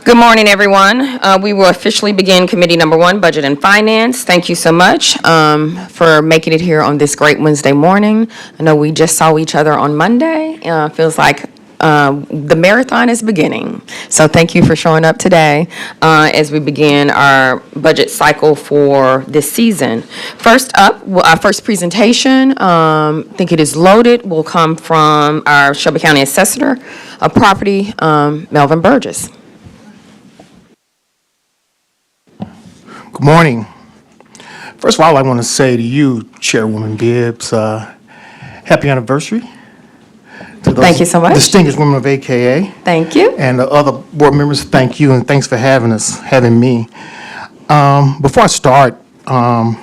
Good morning, everyone. We will officially begin Committee Number 1, Budget and Finance. Thank you so much for making it here on this great Wednesday morning. I know we just saw each other on Monday. Feels like the marathon is beginning. So thank you for showing up today as we begin our budget cycle for this season. First up, our first presentation, I think it is loaded, will come from our Shelby County Assessor of Property, Melvin Burgess. Good morning. First of all, I want to say to you, Chairwoman Bibbs, happy anniversary. To those Thank you so much. Distinguished women of AKA. Thank you. And the other board members, thank you, and thanks for having me. Before I start, I'm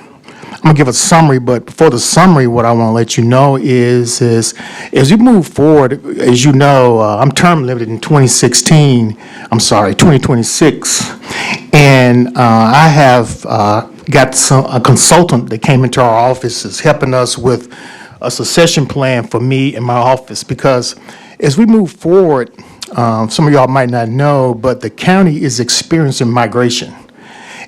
going to give a summary, but before the summary, what I want to let you know is as you move forward, as you know, I'm term limited in 2026, and I have got a consultant that came into our offices helping us with a succession plan for me and my office, because as we move forward, some of y'all might not know, but the county is experiencing migration.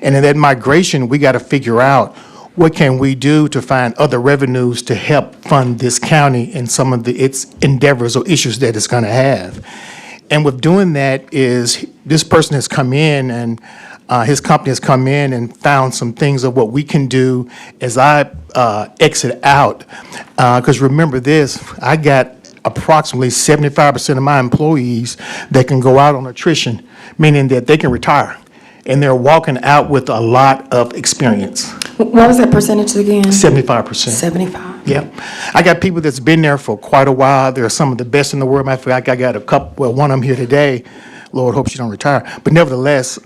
And in that migration, we got to figure out what can we do to find other revenues to help fund this county and some of its endeavors or issues that it's going to have. And with doing that is this person has come in and his company has come in and found some things of what we can do as I exit out. Because remember this, I got approximately 75% of my employees that can go out on attrition, meaning that they can retire. And they're walking out with a lot of experience. What was that percentage again? 75%. 75. Yep. I got people that's been there for quite a while. They're some of the best in the world. Matter of fact, I got a couple, well, one of them here today. Lord, hope she don't retire. But nevertheless,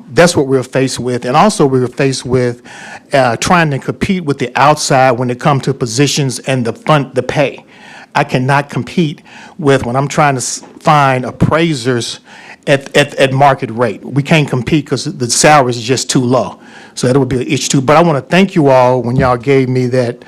that's what we're faced with. And also we're faced with trying to compete with the outside when it comes to positions and the pay. I cannot compete with when I'm trying to find appraisers at market rate. We can't compete because the salary is just too low. So that would be an issue too. But I want to thank you all when y'all gave me that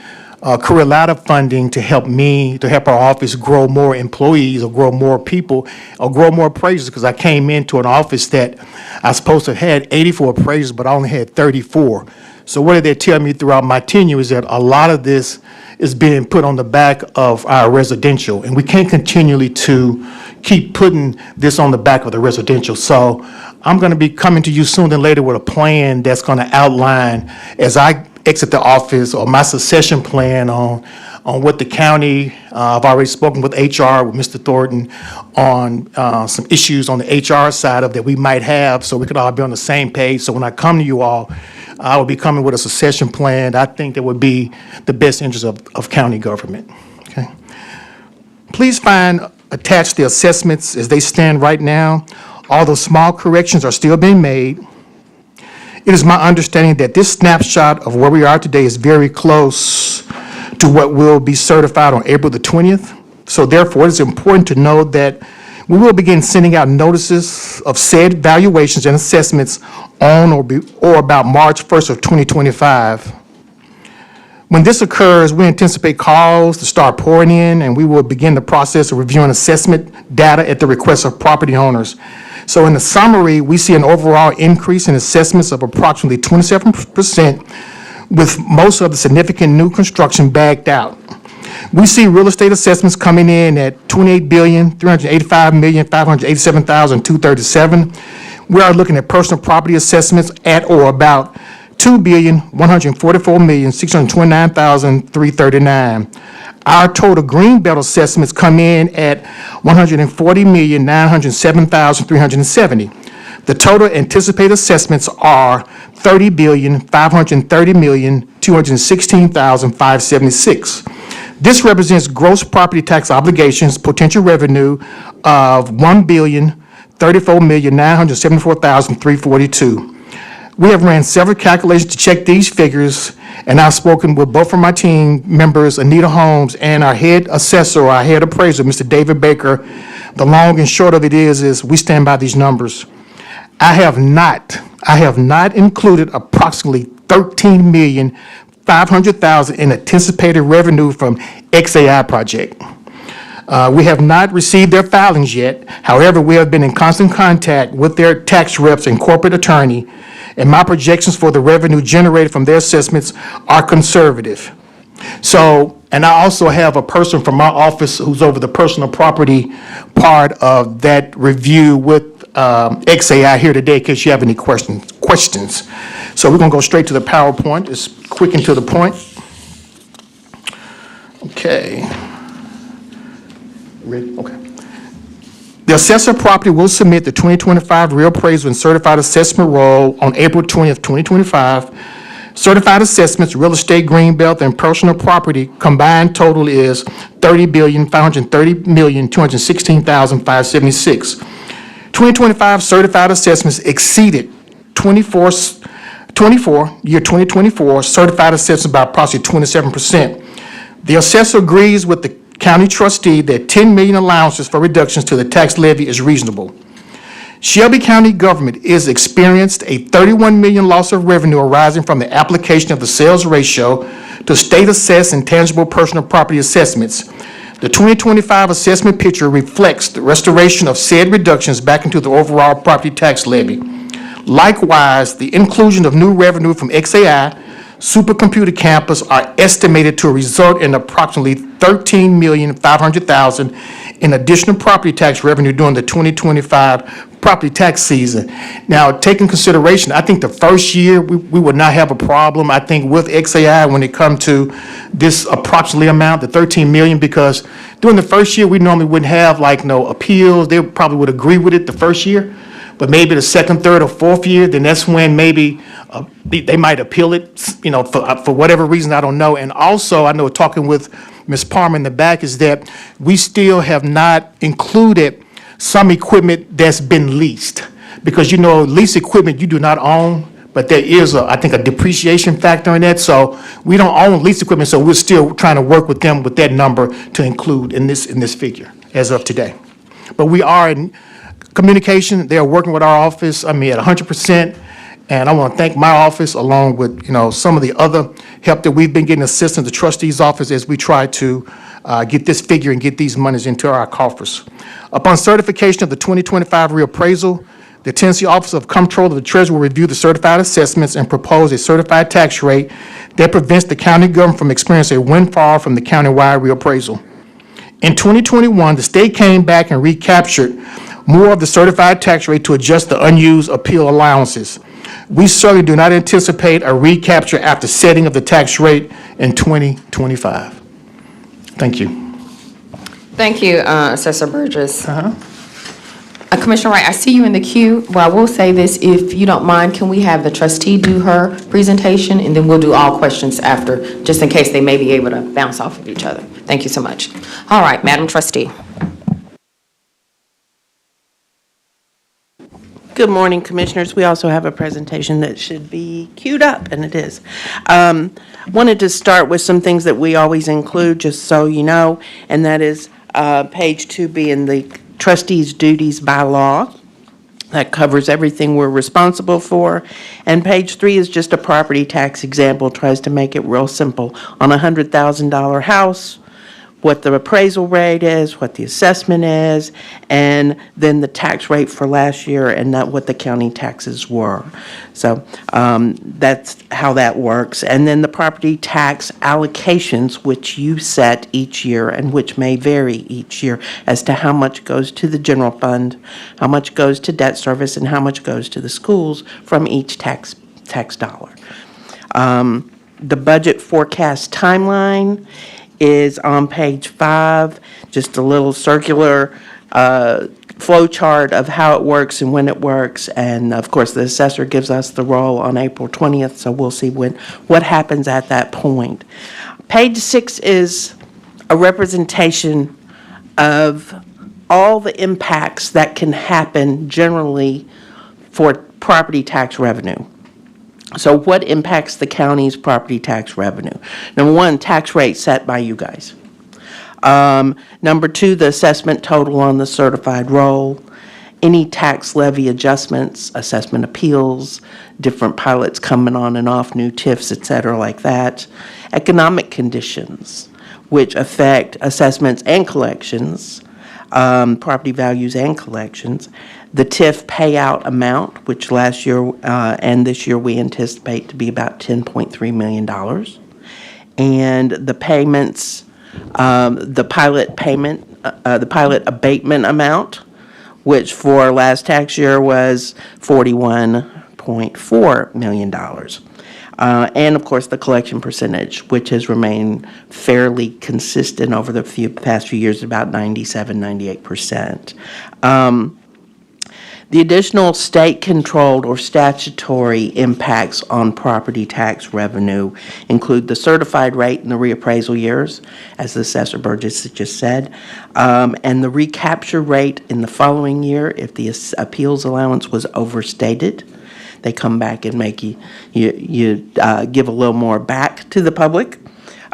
career ladder funding to help our office grow more employees or grow more people or grow more appraisers, because I came into an office that I was supposed to have had 84 appraisers, but I only had 34. So what did they tell me throughout my tenure is that a lot of this is being put on the back of our residential, and we can't continually to keep putting this on the back of the residential. So I'm going to be coming to you sooner than later with a plan that's going to outline as I exit the office or my succession plan on what the county, I've already spoken with HR, with Mr. Thornton, on some issues on the HR side of that we might have, so we could all be on the same page. So when I come to you all, I will be coming with a succession plan I think that would be the best interest of county government. Okay. Please find attached the assessments as they stand right now. Although small corrections are still being made, it is my understanding that this snapshot of where we are today is very close to what will be certified on April the 20th. So therefore, it's important to know that we will begin sending out notices of said valuations and assessments on or about March 1st of 2025. When this occurs, we anticipate calls to start pouring in, and we will begin the process of reviewing assessment data at the request of property owners. So in the summary, we see an overall increase in assessments of approximately 27%, with most of the significant new construction bagged out. We see real estate assessments coming in at $28,385,587,237. We are looking at personal property assessments at or about $2,144,629,339. Our total greenbelt assessments come in at $140,907,370. The total anticipated assessments are $30,530,216,576. This represents gross property tax obligations, potential revenue of $1,034,974,342. We have ran several calculations to check these figures, and I've spoken with both of my team members, Anita Holmes, and our head assessor, our head appraiser, Mr. David Baker. The long and short of it is we stand by these numbers. I have not included approximately $13,500,000 in anticipated revenue from XAI project. We have not received their filings yet. However, we have been in constant contact with their tax reps and corporate attorney, and my projections for the revenue generated from their assessments are conservative. So, and I also have a person from my office who's over the personal property part of that review with XAI here today, in case you have any questions. So we're going to go straight to the PowerPoint. It's quick and to the point. Okay. Ready? Okay. The assessor property will submit the 2025 reappraisal and certified assessment roll on April 20th, 2025. Certified assessments, real estate, greenbelt, and personal property combined total is $30,530,216,576. 2025 certified assessments exceeded 2024 certified assessments by approximately 27%. The assessor agrees with the county trustee that 10 million allowances for reductions to the tax levy is reasonable. Shelby County government is experienced a 31 million loss of revenue arising from the application of the sales ratio to state assessed and tangible personal property assessments. The 2025 assessment picture reflects the restoration of said reductions back into the overall property tax levy. Likewise, the inclusion of new revenue from XAI supercomputer campus are estimated to result in approximately $13,500,000 in additional property tax revenue during the 2025 property tax season. Now, taking consideration, I think the first year we would not have a problem, I think, with XAI when it comes to this approximately amount, the 13 million, because during the first year, we normally wouldn't have like no appeals. They probably would agree with it the first year. But maybe the second, third, or fourth year, then that's when maybe they might appeal it, for whatever reason, I don't know. And also, I know talking with Ms. Palmer in the back is that we still have not included some equipment that's been leased. Because, lease equipment you do not own, but there is, I think, a depreciation factor in that. So we don't own lease equipment, so we're still trying to work with them with that number to include in this figure as of today. But we are in communication. They are working with our office, at 100%. And I want to thank my office along with, some of the other help that we've been getting, assistance, the trustee's office, as we try to get this figure and get these monies into our coffers. Upon certification of the 2025 reappraisal, the Tennessee Office of Comptroller of the Treasury will review the certified assessments and propose a certified tax rate that prevents the county government from experiencing a windfall from the countywide reappraisal. In 2021, the state came back and recaptured more of the certified tax rate to adjust the unused appeal allowances. We certainly do not anticipate a recapture after setting of the tax rate in 2025. Thank you. Thank you, Assessor Burgess. Commissioner Wright, I see you in the queue. Well, I will say this, if you don't mind, can we have the trustee do her presentation, and then we'll do all questions after, just in case they may be able to bounce off of each other. Thank you so much. All right, Madam Trustee. Good morning, Commissioners. We also have a presentation that should be queued up, and it is. Wanted to start with some things that we always include, just so you know, and that is page 2B in the trustees' duties by law. That covers everything we're responsible for. And page 3 is just a property tax example, tries to make it real simple. On a $100,000 house, what the appraisal rate is, what the assessment is, and then the tax rate for last year and what the county taxes were. So that's how that works. And then the property tax allocations, which you set each year and which may vary each year as to how much goes to the general fund, how much goes to debt service, and how much goes to the schools from each tax dollar. The budget forecast timeline is on page 5, just a little circular flow chart of how it works and when it works. And of course, the assessor gives us the roll on April 20th, so we'll see what happens at that point. Page 6 is a representation of all the impacts that can happen generally for property tax revenue. So what impacts the county's property tax revenue? Number 1, tax rate set by you guys. Number 2, the assessment total on the certified roll. Any tax levy adjustments, assessment appeals, different pilots coming on and off, new TIFs, et cetera, like that. Economic conditions. which affect assessments and collections, property values and collections. The TIF payout amount, which last year and this year we anticipate to be about $10.3 million. And the payments, the pilot abatement amount, which for last tax year was $41.4 million. And of course, the collection percentage, which has remained fairly consistent over the past few years, about 97, 98%. The additional state-controlled or statutory impacts on property tax revenue include the certified rate in the reappraisal years, as the Assessor Burgess just said, and the recapture rate in the following year if the appeals allowance was overstated. They come back and make you give a little more back to the public.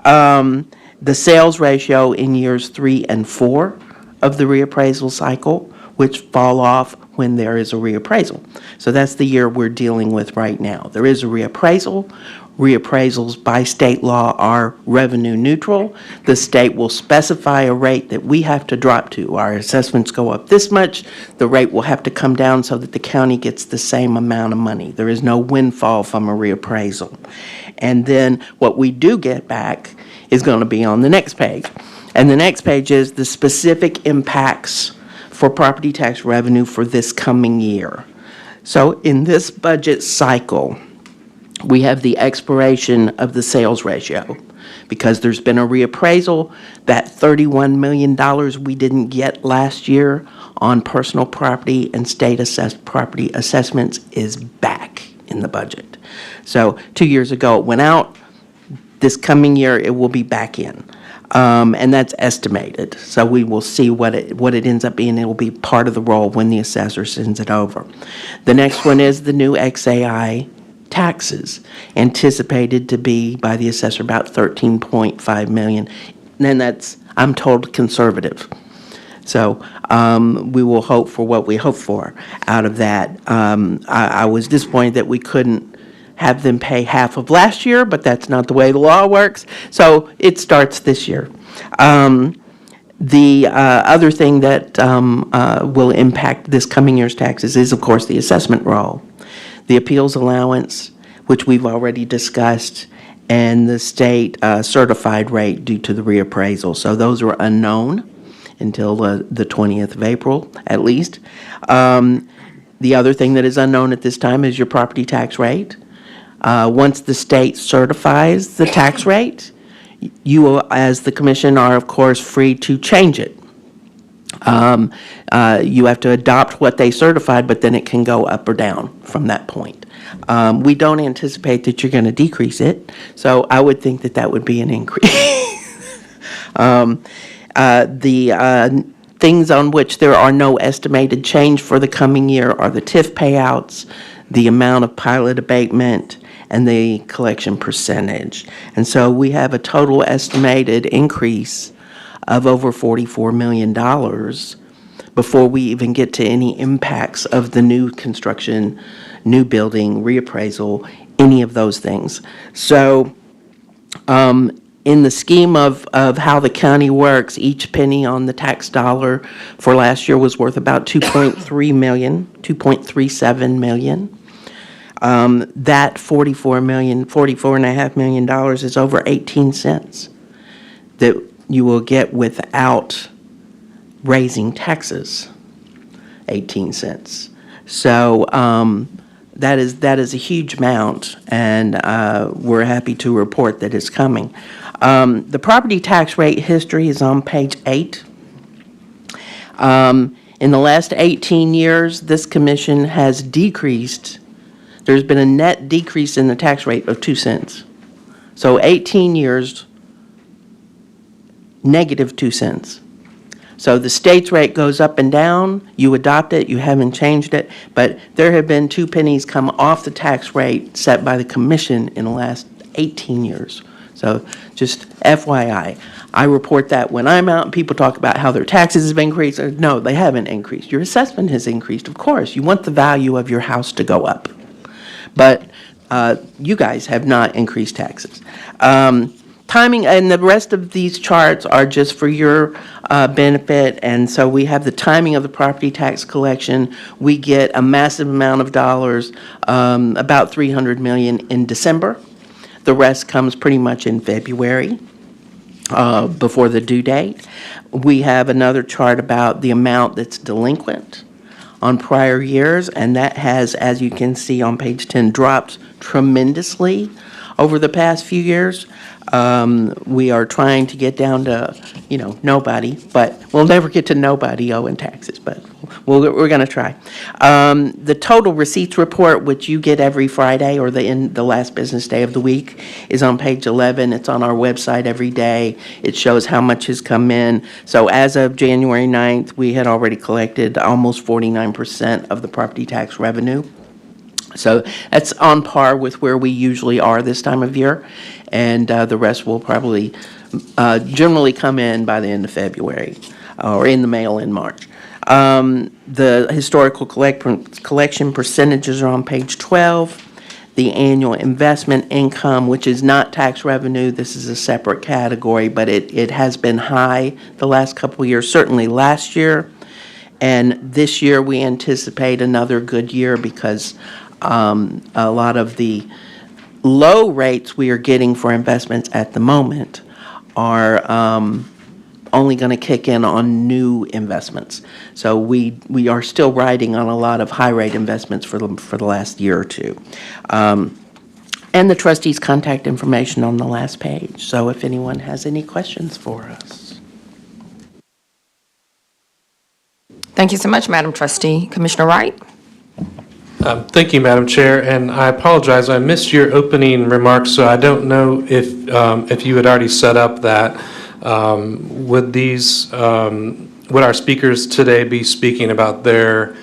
The sales ratio in years 3 and 4 of the reappraisal cycle, which fall off when there is a reappraisal. So that's the year we're dealing with right now. There is a reappraisal. Reappraisals by state law are revenue neutral. The state will specify a rate that we have to drop to. Our assessments go up this much, the rate will have to come down so that the county gets the same amount of money. There is no windfall from a reappraisal. And then what we do get back is going to be on the next page. And the next page is the specific impacts for property tax revenue for this coming year. So in this budget cycle, we have the expiration of the sales ratio. Because there's been a reappraisal, that $31 million we didn't get last year on personal property and state assessed property assessments is back in the budget. So 2 years ago it went out. This coming year it will be back in. And that's estimated. So we will see what it ends up being. It will be part of the roll when the assessor sends it over. The next one is the new XAI taxes, anticipated to be by the assessor about $13.5 million. And that's, I'm told, conservative. So we will hope for what we hope for out of that. I was disappointed that we couldn't have them pay half of last year, but that's not the way the law works. So it starts this year. The other thing that will impact this coming year's taxes is, of course, the assessment roll, the appeals allowance, which we've already discussed, and the state certified rate due to the reappraisal. So those are unknown until the 20th of April, at least. The other thing that is unknown at this time is your property tax rate. Once the state certifies the tax rate, you, as the commission, are of course free to change it. You have to adopt what they certified, but then it can go up or down from that point. We don't anticipate that you're going to decrease it, so I would think that that would be an increase. The things on which there are no estimated change for the coming year are the TIF payouts, the amount of pilot abatement, and the collection percentage. And so we have a total estimated increase of over $44 million before we even get to any impacts of the new construction, new building, reappraisal, any of those things. So in the scheme of how the county works, each penny on the tax dollar for last year was worth about $2.3 million, $2.37 million. That $44.5 million is over 18 cents that you will get without raising taxes, 18 cents. So that is a huge amount, and we're happy to report that it's coming. The property tax rate history is on page 8. In the last 18 years, this commission has decreased. There's been a net decrease in the tax rate of 2 cents. So 18 years, negative 2 cents. So the state's rate goes up and down. You adopt it. You haven't changed it. But there have been 2 pennies come off the tax rate set by the commission in the last 18 years. So just FYI. I report that when I'm out and people talk about how their taxes have increased. No, they haven't increased. Your assessment has increased, of course. You want the value of your house to go up. But you guys have not increased taxes. timing, and the rest of these charts are just for your benefit. And so we have the timing of the property tax collection. We get a massive amount of dollars, about 300 million in December. The rest comes pretty much in February, before the due date. We have another chart about the amount that's delinquent on prior years, and that has, as you can see on page 10, dropped tremendously over the past few years. We are trying to get down to, nobody, but we'll never get to nobody owing taxes, but we're going to try. The total receipts report, which you get every Friday or the last business day of the week, is on page 11. It's on our website every day. It shows how much has come in. So as of January 9th, we had already collected almost 49% of the property tax revenue. So that's on par with where we usually are this time of year, and the rest will probably generally come in by the end of February or in the mail in March. The historical collection percentages are on page 12. The annual investment income, which is not tax revenue, this is a separate category, but it has been high the last couple of years, certainly last year. And this year we anticipate another good year because a lot of the low rates we are getting for investments at the moment are only going to kick in on new investments. So we are still riding on a lot of high rate investments for the last year or two. And the trustees' contact information on the last page. So if anyone has any questions for us. Thank you so much, Madam Trustee. Commissioner Wright? Thank you, Madam Chair, and I apologize, I missed your opening remarks, so I don't know if you had already set up that. Would our speakers today be speaking about their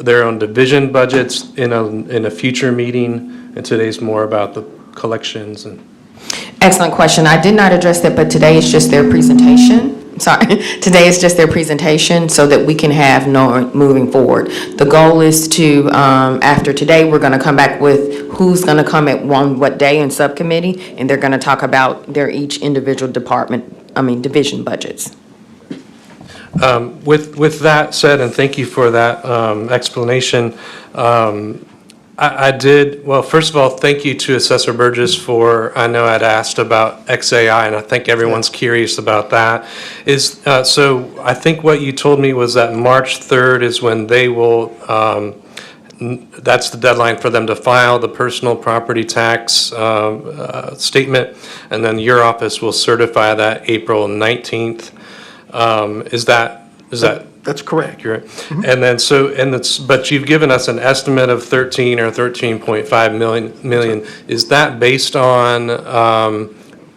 own division budgets in a future meeting, and today's more about the collections and? Excellent question. I did not address that, but today is just their presentation. Sorry, today is just their presentation so that we can have moving forward. The goal is to, after today, we're going to come back with who's going to come at what day in subcommittee, and they're going to talk about their each individual division budgets. With that said, and thank you for that explanation, I did, well, first of all, thank you to Assessor Burgess for, I know I'd asked about XAI, and I think everyone's curious about that. So I think what you told me was that March 3rd is when they will, that's the deadline for them to file the personal property tax statement, and then your office will certify that April 19th. Is that That's correct. accurate? Mm-hmm. And then but you've given us an estimate of 13 or 13.5 million. Is that based on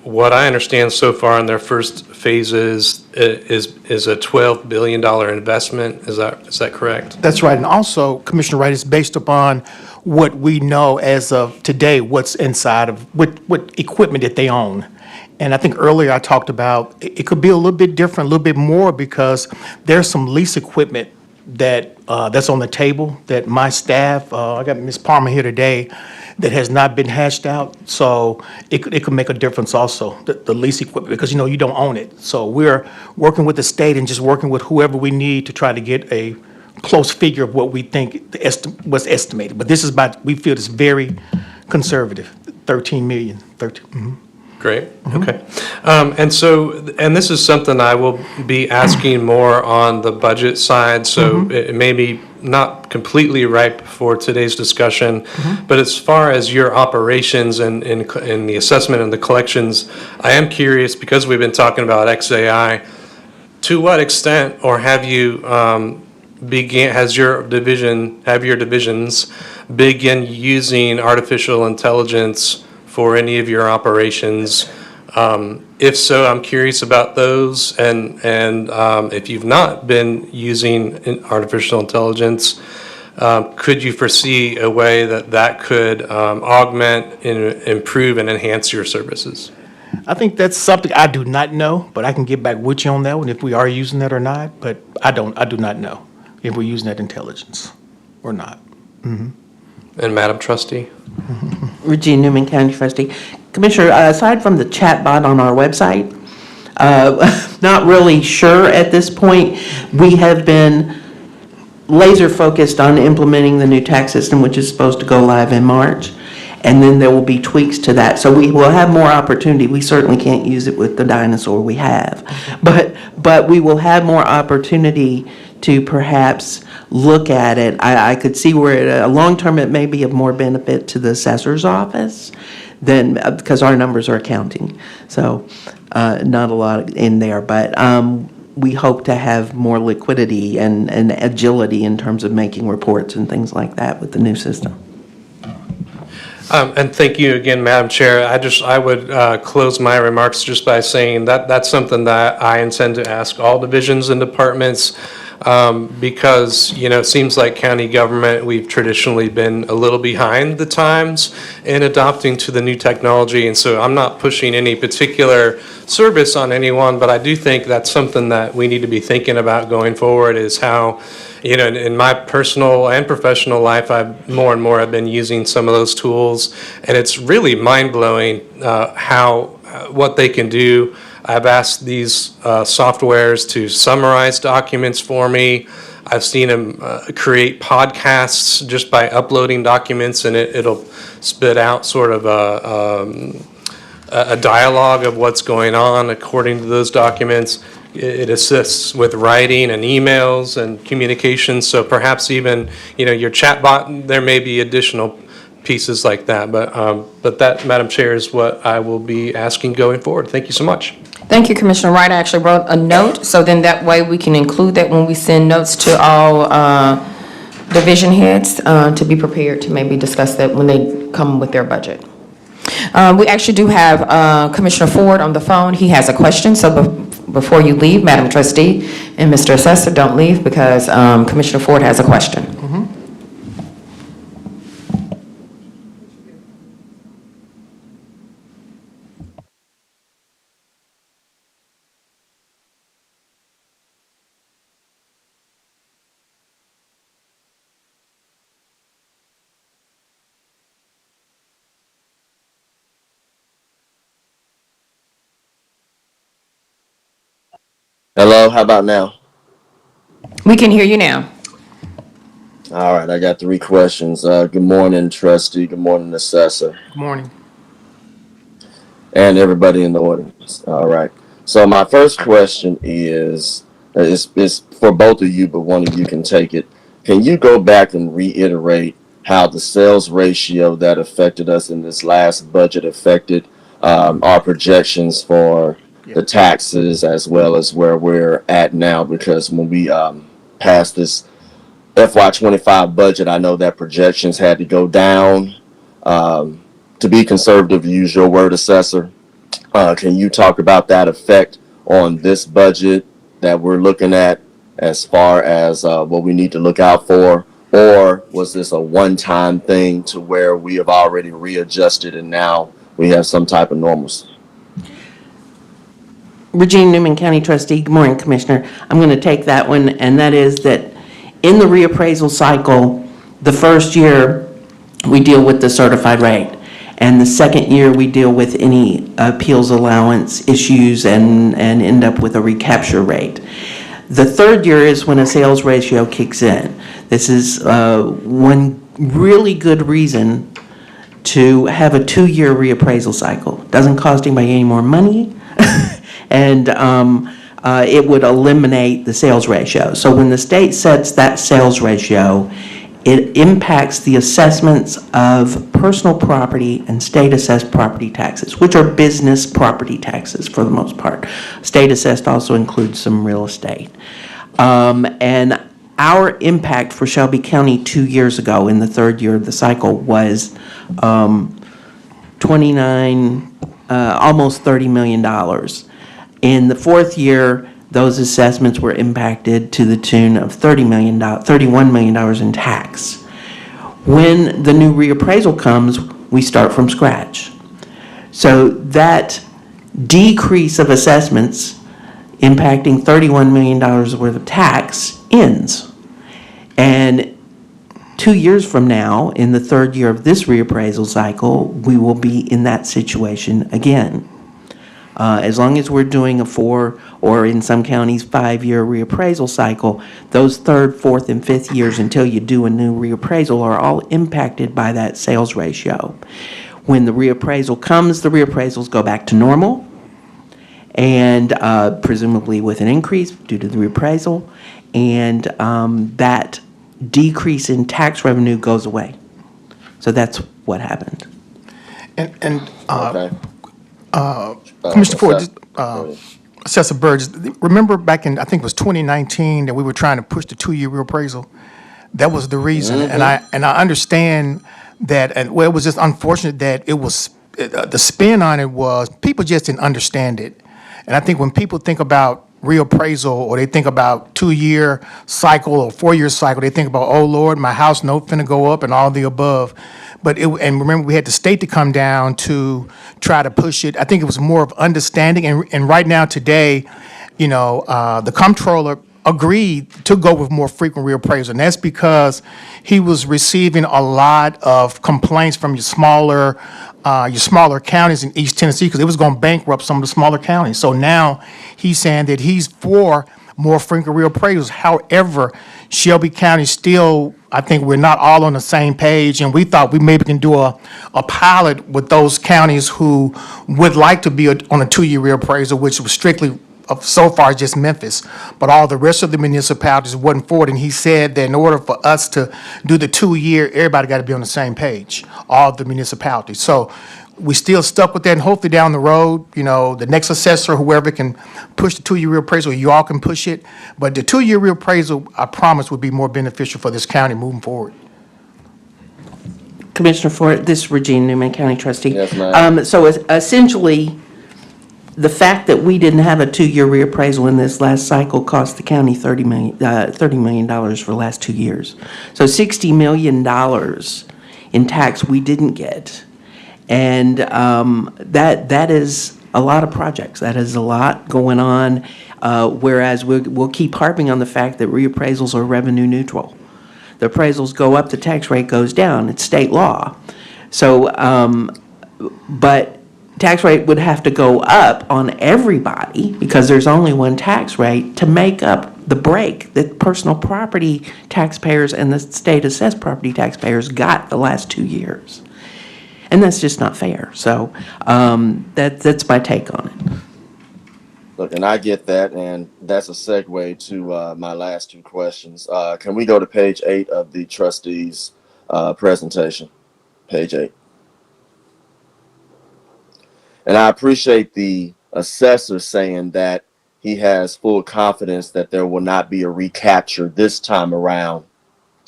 what I understand so far in their first phases is a $12 billion investment? Is that correct? That's right. And also, Commissioner Wright, it's based upon what we know as of today, what's inside of, what equipment that they own. And I think earlier I talked about, it could be a little bit different, a little bit more, because there's some lease equipment that's on the table that my staff, I got Ms. Palmer here today, that has not been hashed out. So it could make a difference also, the lease equipment, because you don't own it. So we're working with the state and just working with whoever we need to try to get a close figure of what we think was estimated. But we feel it's very conservative, 13 million. Great, okay. And this is something I will be asking more on the budget side, so it may be not completely ripe for today's discussion, but as far as your operations and the assessment and the collections, I am curious, because we've been talking about XAI, to what extent, or have you have your divisions begin using artificial intelligence for any of your operations? If so, I'm curious about those, and if you've not been using artificial intelligence, could you foresee a way that could augment, improve, and enhance your services? I think that's something I do not know, but I can get back with you on that one if we are using that or not. But I do not know if we're using that intelligence or not. And Madam Trustee? Regina Newman, County Trustee. Commissioner, aside from the chat bot on our website, not really sure at this point. We have been laser focused on implementing the new tax system, which is supposed to go live in March. And then there will be tweaks to that. So we will have more opportunity. We certainly can't use it with the dinosaur we have. But we will have more opportunity to perhaps look at it. I could see where long term it may be of more benefit to the assessor's office than, because our numbers are accounting. So not a lot in there, but we hope to have more liquidity and agility in terms of making reports and things like that with the new system. And thank you again, Madam Chair. I would close my remarks just by saying that that's something that I intend to ask all divisions and departments, because, it seems like county government, we've traditionally been a little behind the times in adopting to the new technology. And so I'm not pushing any particular service on anyone, but I do think that's something that we need to be thinking about going forward, is how, in my personal and professional life, more and more I've been using some of those tools, and it's really mind-blowing what they can do. I've asked these softwares to summarize documents for me. I've seen them create podcasts just by uploading documents, and it'll spit out sort of a dialogue of what's going on according to those documents. It assists with writing and emails and communications. So perhaps even, your chat bot, there may be additional pieces like that. But that, Madam Chair, is what I will be asking going forward. Thank you so much. Thank you, Commissioner Wright. I actually wrote a note, so then that way we can include that when we send notes to all division heads to be prepared to maybe discuss that when they come with their budget. We actually do have Commissioner Ford on the phone. He has a question, so before you leave, Madam Trustee and Mr. Assessor, don't leave, because Commissioner Ford has a question. Hello, how about now? We can hear you now. All right, I got 3 questions. Good morning, trustee. Good morning, assessor, Good morning. and everybody in the audience. All right. So my first question is for both of you, but one of you can take it. Can you go back and reiterate how the sales ratio that affected us in this last budget affected our projections for the taxes, as well as where we're at now? Because when we passed this FY25 budget, I know that projections had to go down. To be conservative, to use your word, assessor, can you talk about that effect on this budget that we're looking at, as far as what we need to look out for? Or was this a one-time thing to where we have already readjusted and now we have some type of normalcy? Regina Newman, County Trustee. Good morning, Commissioner. I'm going to take that one, and that is that in the reappraisal cycle, the first year we deal with the certified rate, and the second year we deal with any appeals allowance issues and end up with a recapture rate. The third year is when a sales ratio kicks in. This is one really good reason to have a 2-year reappraisal cycle. Doesn't cost anybody any more money. And it would eliminate the sales ratio. So when the state sets that sales ratio, it impacts the assessments of personal property and state assessed property taxes, which are business property taxes for the most part. State assessed also includes some real estate. And our impact for Shelby County 2 years ago in the third year of the cycle was 29, almost $30 million. In the fourth year, those assessments were impacted to the tune of $31 million in tax. When the new reappraisal comes, we start from scratch. So that decrease of assessments impacting $31 million worth of tax ends. And 2 years from now, in the third year of this reappraisal cycle, we will be in that situation again. As long as we're doing a 4, or in some counties, 5-year reappraisal cycle, those third, fourth, and fifth years until you do a new reappraisal are all impacted by that sales ratio. When the reappraisal comes, the reappraisals go back to normal, and presumably with an increase due to the reappraisal, and that decrease in tax revenue goes away. So that's what happened. And Okay. Commissioner Ford, Assessor, go ahead. Assessor Burgess, remember back in, I think it was 2019, that we were trying to push the 2-year reappraisal? That was the reason. And I understand that, and well, it was just unfortunate that it was, the spin on it was, people just didn't understand it. And I think when people think about reappraisal, or they think about 2-year cycle or 4-year cycle, they think about, oh Lord, my house note finna go up and all the above. But and remember, we had the state to come down to try to push it. I think it was more of understanding. And right now, today, the comptroller agreed to go with more frequent reappraisal. And that's because he was receiving a lot of complaints from your smaller counties in East Tennessee, because it was going to bankrupt some of the smaller counties. So now he's saying that he's for more frequent reappraisals. However, Shelby County still, I think we're not all on the same page, and we thought we maybe can do a pilot with those counties who would like to be on a 2-year reappraisal, which was strictly so far just Memphis, but all the rest of the municipalities wasn't for it. And he said that in order for us to do the 2-year, everybody got to be on the same page, all the municipalities. So we still stuck with that, and hopefully down the road, the next assessor, whoever can push the 2-year reappraisal, you all can push it. But the 2-year reappraisal, I promise, would be more beneficial for this county moving forward. Commissioner Ford, this is Regina Newman, County Trustee. Yes, ma'am. So essentially, the fact that we didn't have a 2-year reappraisal in this last cycle cost the county $30 million for the last 2 years. So $60 million in tax we didn't get. And that is a lot of projects. That is a lot going on, whereas we'll keep harping on the fact that reappraisals are revenue neutral. The appraisals go up, the tax rate goes down. It's state law. So, but tax rate would have to go up on everybody, because there's only one tax rate, to make up the break that personal property taxpayers and the state assessed property taxpayers got the last 2 years. And that's just not fair. So that's my take on it. Look, and I get that, and that's a segue to my last 2 questions. Can we go to page 8 of the trustees' presentation? Page 8. And I appreciate the assessor saying that he has full confidence that there will not be a recapture this time around.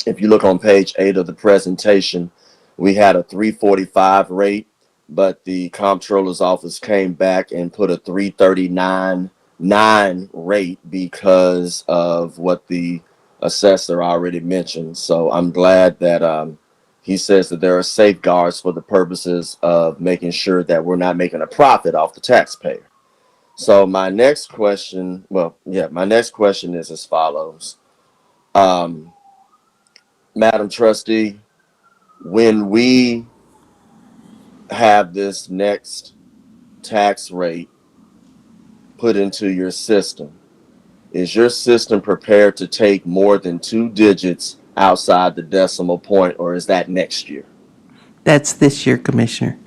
If you look on page 8 of the presentation, we had a 345 rate, but the comptroller's office came back and put a 339.9 rate because of what the assessor already mentioned. So I'm glad that he says that there are safeguards for the purposes of making sure that we're not making a profit off the taxpayer. So my next question is as follows. Madam Trustee, when we have this next tax rate put into your system, is your system prepared to take more than 2 digits outside the decimal point, or is that next year? That's this year, Commissioner.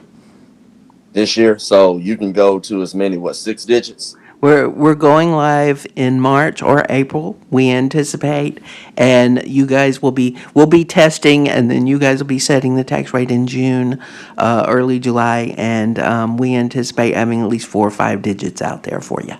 This year? So you can go to as many, 6 digits? We're going live in March or April, we anticipate, and you guys we'll be testing, and then you guys will be setting the tax rate in June, early July, and we anticipate having at least 4 or 5 digits out there for you.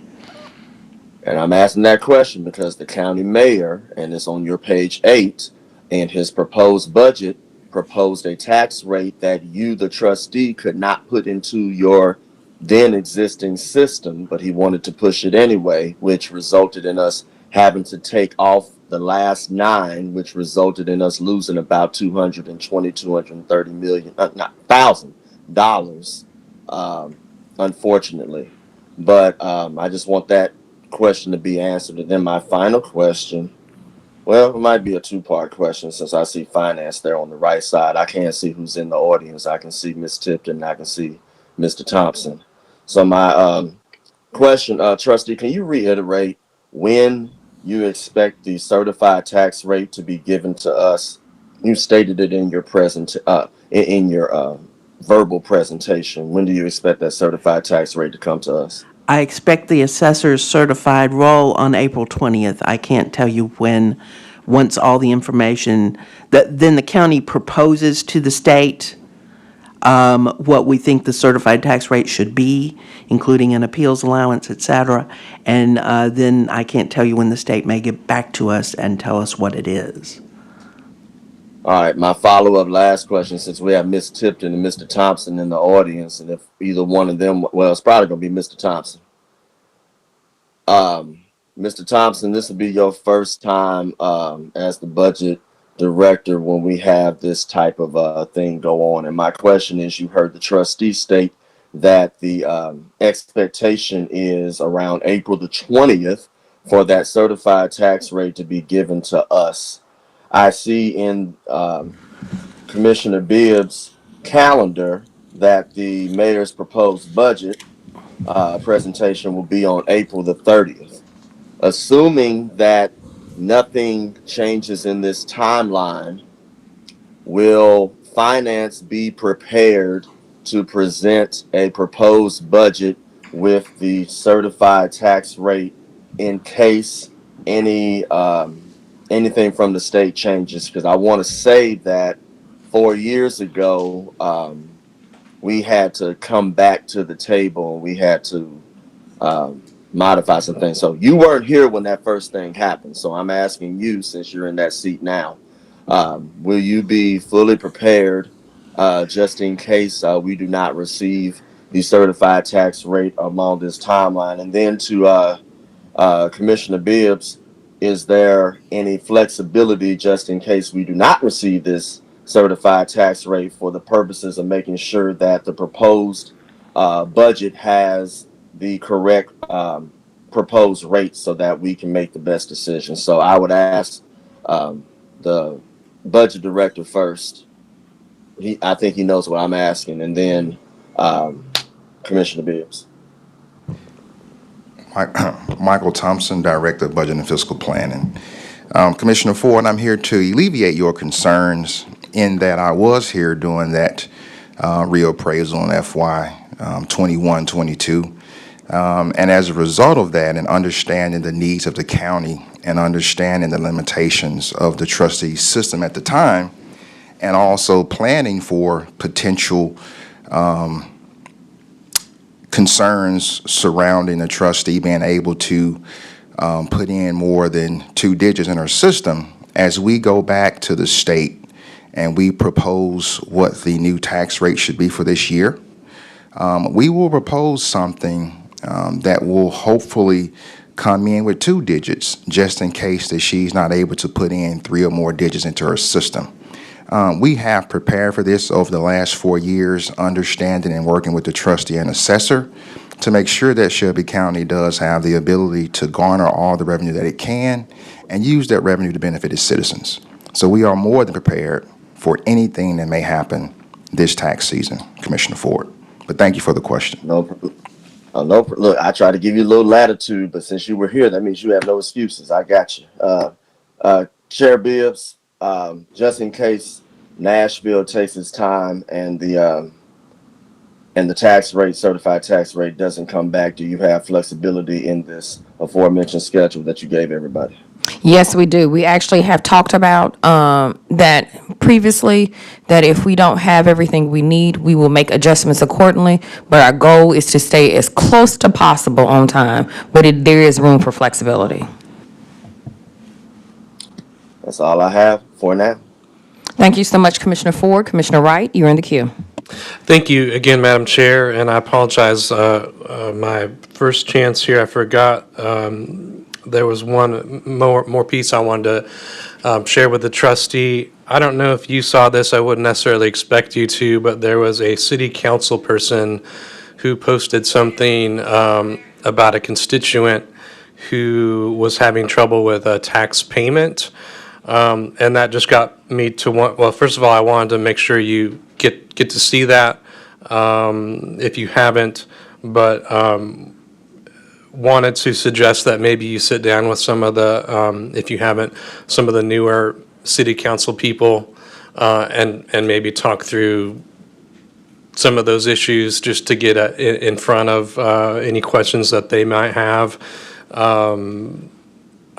And I'm asking that question because the county mayor, and it's on your page 8, and his proposed budget proposed a tax rate that you, the trustee, could not put into your then existing system, but he wanted to push it anyway, which resulted in us having to take off the last 9, which resulted in us losing about $230 million, $1,000, unfortunately. But I just want that question to be answered. And then my final question Well, it might be a two-part question since I see finance there on the right side. I can't see who's in the audience. I can see Ms. Tipton and I can see Mr. Thompson. So my question, trustee, can you reiterate when you expect the certified tax rate to be given to us? You stated it in your in your verbal presentation. When do you expect that certified tax rate to come to us? I expect the assessor's certified roll on April 20th. I can't tell you when, once all the information, then the county proposes to the state what we think the certified tax rate should be, including an appeals allowance, et cetera. And then I can't tell you when the state may get back to us and tell us what it is. All right, my follow-up last question, since we have Ms. Tipton and Mr. Thompson in the audience, and if either one of them, well, it's probably gonna be Mr. Thompson. Mr. Thompson, this will be your first time as the budget director when we have this type of thing go on. And my question is, you heard the trustee state that the expectation is around April the 20th for that certified tax rate to be given to us. I see in Commissioner Bibbs' calendar that the mayor's proposed budget presentation will be on April the 30th. Assuming that nothing changes in this timeline, will finance be prepared to present a proposed budget with the certified tax rate in case anything from the state changes? Because I want to say that 4 years ago, we had to come back to the table and we had to modify some things. So you weren't here when that first thing happened. So I'm asking you, since you're in that seat now, will you be fully prepared just in case we do not receive the certified tax rate along this timeline? And then to Commissioner Bibbs, is there any flexibility just in case we do not receive this certified tax rate for the purposes of making sure that the proposed budget has the correct proposed rates so that we can make the best decision? So I would ask the budget director first. I think he knows what I'm asking, and then Commissioner Bibbs. Michael Thompson, Director of Budget and Fiscal Planning. Commissioner Ford, I'm here to alleviate your concerns in that I was here doing that reappraisal in FY21-22. And as a result of that, and understanding the needs of the county and understanding the limitations of the trustee system at the time, and also planning for potential concerns surrounding the trustee being able to put in more than 2 digits in our system, as we go back to the state and we propose what the new tax rate should be for this year, we will propose something that will hopefully come in with 2 digits, just in case that she's not able to put in 3 or more digits into her system. We have prepared for this over the last 4 years, understanding and working with the trustee and assessor to make sure that Shelby County does have the ability to garner all the revenue that it can and use that revenue to benefit its citizens. So we are more than prepared for anything that may happen this tax season, Commissioner Ford. But thank you for the question. No, look, I try to give you a little latitude, but since you were here, that means you have no excuses. I got you. Chair Bibbs, just in case Nashville takes its time and the tax rate, certified tax rate, doesn't come back, do you have flexibility in this aforementioned schedule that you gave everybody? Yes, we do. We actually have talked about that previously, that if we don't have everything we need, we will make adjustments accordingly. But our goal is to stay as close to possible on time, but there is room for flexibility. That's all I have for now. Thank you so much, Commissioner Ford. Commissioner Wright, you're in the queue. Thank you again, Madam Chair, and I apologize, my first chance here, I forgot, there was one more piece I wanted to share with the trustee. I don't know if you saw this, I wouldn't necessarily expect you to, but there was a city council person who posted something about a constituent who was having trouble with a tax payment. And that just got me to want, well, first of all, I wanted to make sure you get to see that, if you haven't, but wanted to suggest that maybe you sit down with some of the, if you haven't, some of the newer city council people, and maybe talk through some of those issues just to get in front of any questions that they might have.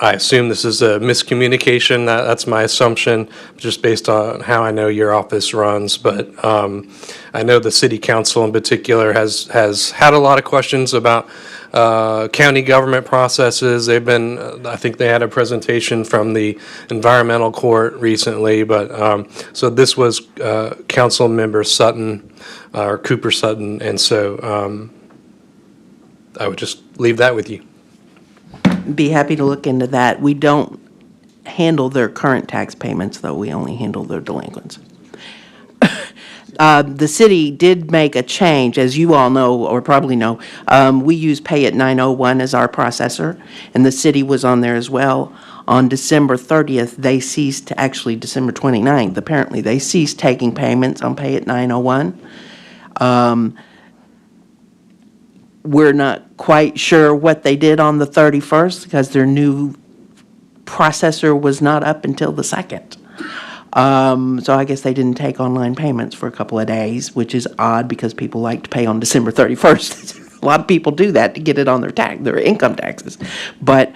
I assume this is a miscommunication. That's my assumption, just based on how I know your office runs. But I know the city council in particular has had a lot of questions about county government processes. They've been, I think they had a presentation from the environmental court recently. But so this was Council Member Sutton, or Cooper Sutton, and so I would just leave that with you. Be happy to look into that. We don't handle their current tax payments, though. We only handle their delinquents. The city did make a change, as you all know, or probably know. We use Pay at 901 as our processor, and the city was on there as well. On December 30th, they ceased, actually December 29th, apparently, they ceased taking payments on Pay at 901. We're not quite sure what they did on the 31st because their new processor was not up until the 2nd. So I guess they didn't take online payments for a couple of days, which is odd because people like to pay on December 31st. A lot of people do that to get it on their income taxes. But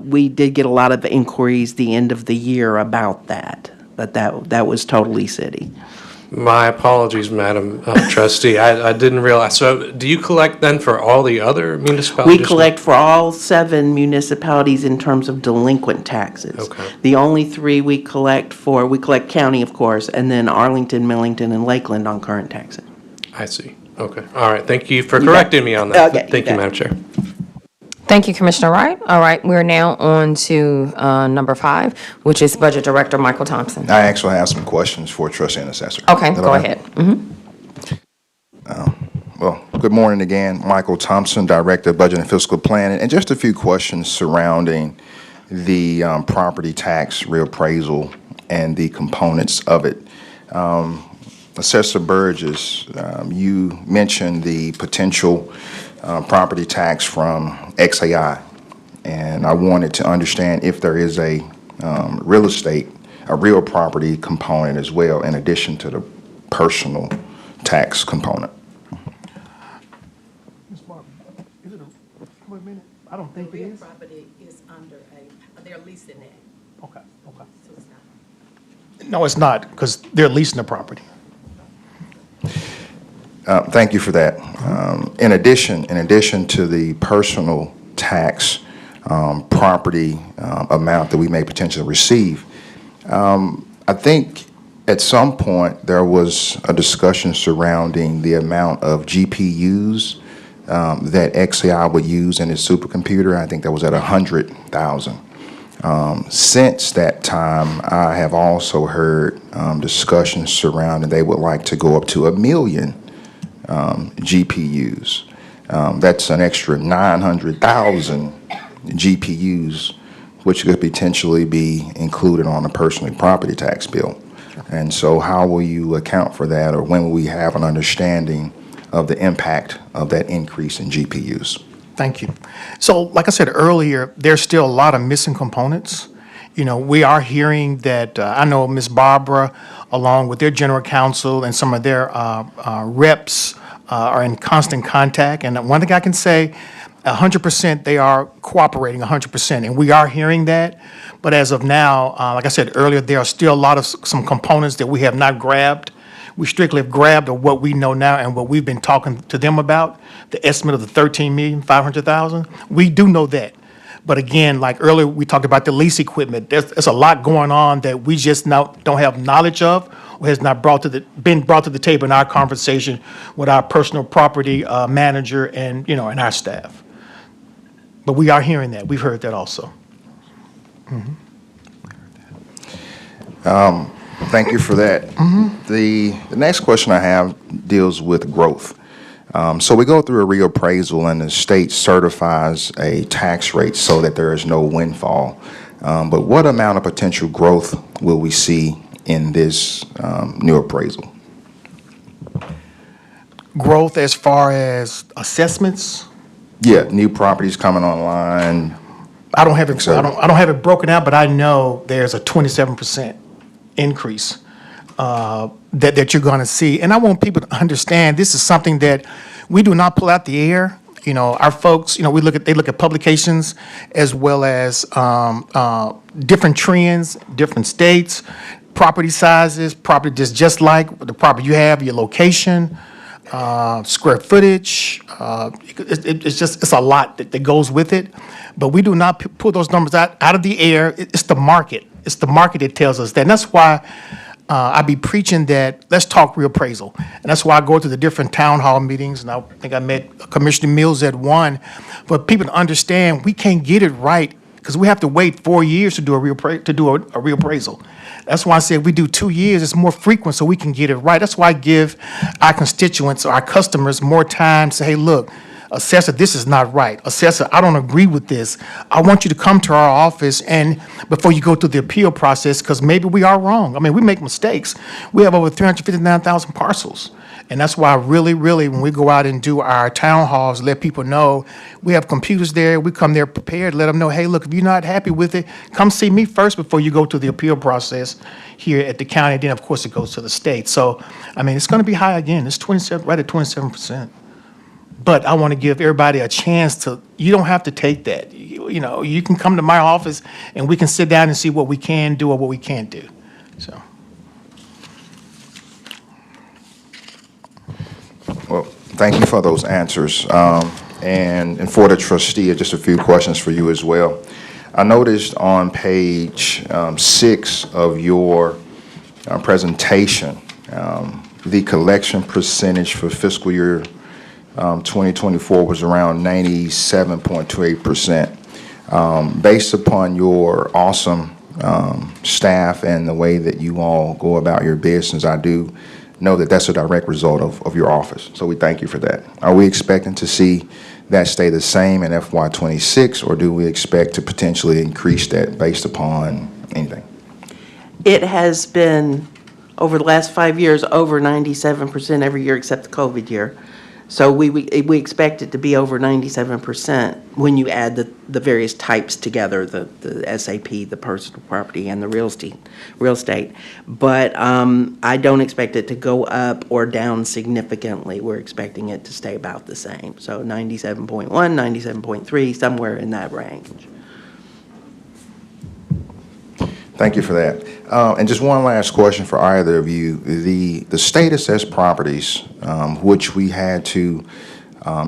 we did get a lot of inquiries the end of the year about that, but that was totally city. My apologies, Madam Trustee. I didn't realize. So do you collect then for all the other municipalities? We collect for all 7 municipalities in terms of delinquent taxes. Okay. The only 3 we collect county, of course, and then Arlington, Millington, and Lakeland on current taxes. I see. Okay. All right. Thank you for correcting me on that. Okay, Thank you you, bet. Madam Chair. Thank you, Commissioner Wright. All right, we're now on to number 5, which is Budget Director Michael Thompson. I actually have some questions for trustee and assessor. Okay, Is that go all right? ahead. Well, good morning again. Michael Thompson, Director of Budget and Fiscal Planning. And just a few questions surrounding the property tax reappraisal and the components of it. Assessor Burgess, you mentioned the potential property tax from XAI. And I wanted to understand if there is a real estate, a real property component as well, in addition to the personal tax component. Is it wait a minute, I don't think it Real is. property is under they're leasing it, Okay, okay. so it's not. No, it's not, because they're leasing the property. Thank you for that. In addition to the personal tax property amount that we may potentially receive, I think at some point there was a discussion surrounding the amount of GPUs that XAI would use in its supercomputer. I think that was at 100,000. Since that time, I have also heard discussions surrounding they would like to go up to 1 million GPUs. That's an extra 900,000 GPUs, which could potentially be included on a personal property tax bill. And so how will you account for that, or when will we have an understanding of the impact of that increase in GPUs? Thank you. So, like I said earlier, there's still a lot of missing components. You know, we are hearing that, I know Ms. Barbara, along with their general counsel and some of their reps, are in constant contact. And one thing I can say, 100%, they are cooperating 100%, and we are hearing that. But as of now, like I said earlier, there are still a lot of some components that we have not grabbed. We strictly have grabbed of what we know now and what we've been talking to them about, the estimate of the $13,500,000. We do know that. But again, like earlier, we talked about the lease equipment. There's a lot going on that we just now don't have knowledge of, or has not been brought to the table in our conversation with our personal property manager and, and our staff. But we are hearing that. We've heard that also. Thank you for that. The next question I have deals with growth. So we go through a reappraisal, and the state certifies a tax rate so that there is no windfall. But what amount of potential growth will we see in this new appraisal? Growth as far as assessments, Yeah, new properties coming online. I don't have it, So- I don't have it broken out, but I know there's a 27% increase that you're going to see. And I want people to understand, this is something that we do not pull out the air. You know, our folks, you know, they look at publications as well as different trends, different states, property sizes, property just like the property you have, your location, square footage. It's a lot that goes with it. But we do not pull those numbers out of the air. It's the market. It's the market that tells us that. And that's why I be preaching that, let's talk reappraisal. And that's why I go to the different town hall meetings, and I think I met Commissioner Mills at one. But people to understand, we can't get it right because we have to wait 4 years to do a reappraisal. That's why I said we do 2 years, it's more frequent so we can get it right. That's why I give our constituents or our customers more time to say, hey, look, assessor, this is not right. Assessor, I don't agree with this. I want you to come to our office and before you go through the appeal process, because maybe we are wrong. I mean, we make mistakes. We have over 359,000 parcels. And that's why really, when we go out and do our town halls, let people know, we have computers there, we come there prepared, let them know, hey, look, if you're not happy with it, come see me first before you go to the appeal process here at the county. Then, of course, it goes to the state. So, I mean, it's going to be high again. It's 27, right at 27%. But I want to give everybody a chance to, you don't have to take that. You know, you can come to my office and we can sit down and see what we can do or what we can't do. So, Well, thank you for those answers. And for the trustee, just a few questions for you as well. I noticed on page 6 of your presentation, the collection percentage for fiscal year 2024 was around 97.28%. Based upon your awesome staff and the way that you all go about your business, I do know that that's a direct result of your office. So we thank you for that. Are we expecting to see that stay the same in FY26, or do we expect to potentially increase that based upon anything? It has been, over the last 5 years, over 97% every year except the COVID year. So we expect it to be over 97% when you add the various types together, the SAP, the personal property, and the real estate. But I don't expect it to go up or down significantly. We're expecting it to stay about the same. So 97.1, 97.3, somewhere in that range. Thank you for that. And just one last question for either of you. The state assessed properties, which we had to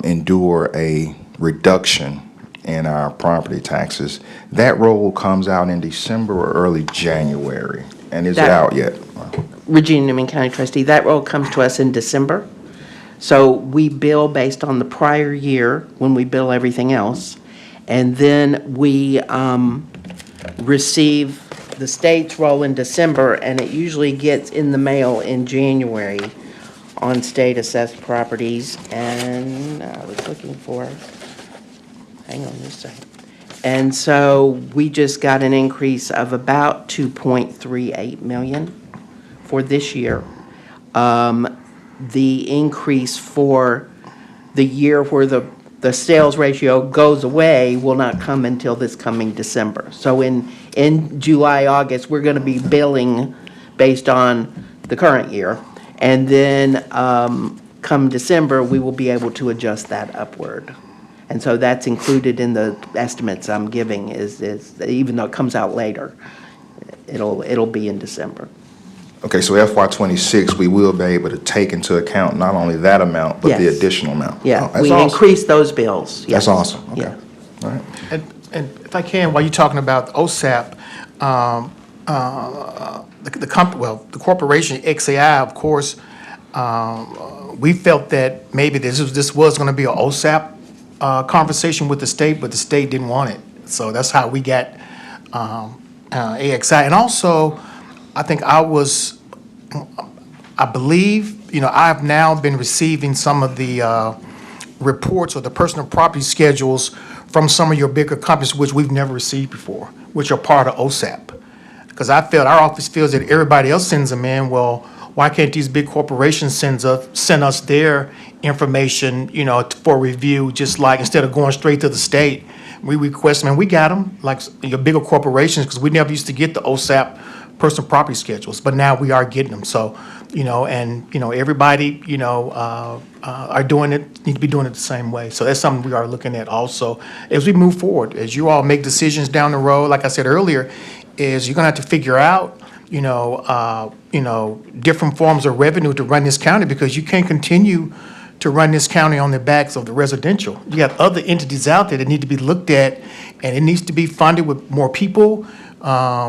endure a reduction in our property taxes, that roll comes out in December or early January. And is it out yet? Regina Newman County Trustee, that roll comes to us in December. So we bill based on the prior year when we bill everything else. And then we receive the state's roll in December, and it usually gets in the mail in January on state assessed properties. And I was looking for, hang on just a second. And so we just got an increase of about 2.38 million for this year. The increase for the year where the sales ratio goes away will not come until this coming December. So in July, August, we're going to be billing based on the current year. And then come December, we will be able to adjust that upward. And so that's included in the estimates I'm giving is even though it comes out later, it'll be in December. Okay, so FY26, we will be able to take into account not only that amount, but the Yes. additional amount. Yeah, Oh, that's we awesome. increased those bills. Yes. That's awesome. Okay. Yeah. All right. and if I can, while you're talking about OSAP, the corporation XAI, of course, we felt that maybe this was going to be an OSAP conversation with the state, but the state didn't want it. So that's how we got AXI. And also, I think I believe, I've now been receiving some of the reports or the personal property schedules from some of your bigger companies, which we've never received before, which are part of OSAP. Because our office feels that everybody else sends them in. Well, why can't these big corporations send us their information, for review, just like instead of going straight to the state? We request them, and we got them, like your bigger corporations, because we never used to get the OSAP personal property schedules, but now we are getting them. So, everybody, are doing it, need to be doing it the same way. So that's something we are looking at also as we move forward. As you all make decisions down the road, like I said earlier, is you're gonna have to figure out, different forms of revenue to run this county, because you can't continue to run this county on the backs of the residential. You got other entities out there that need to be looked at, and it needs to be funded with more people,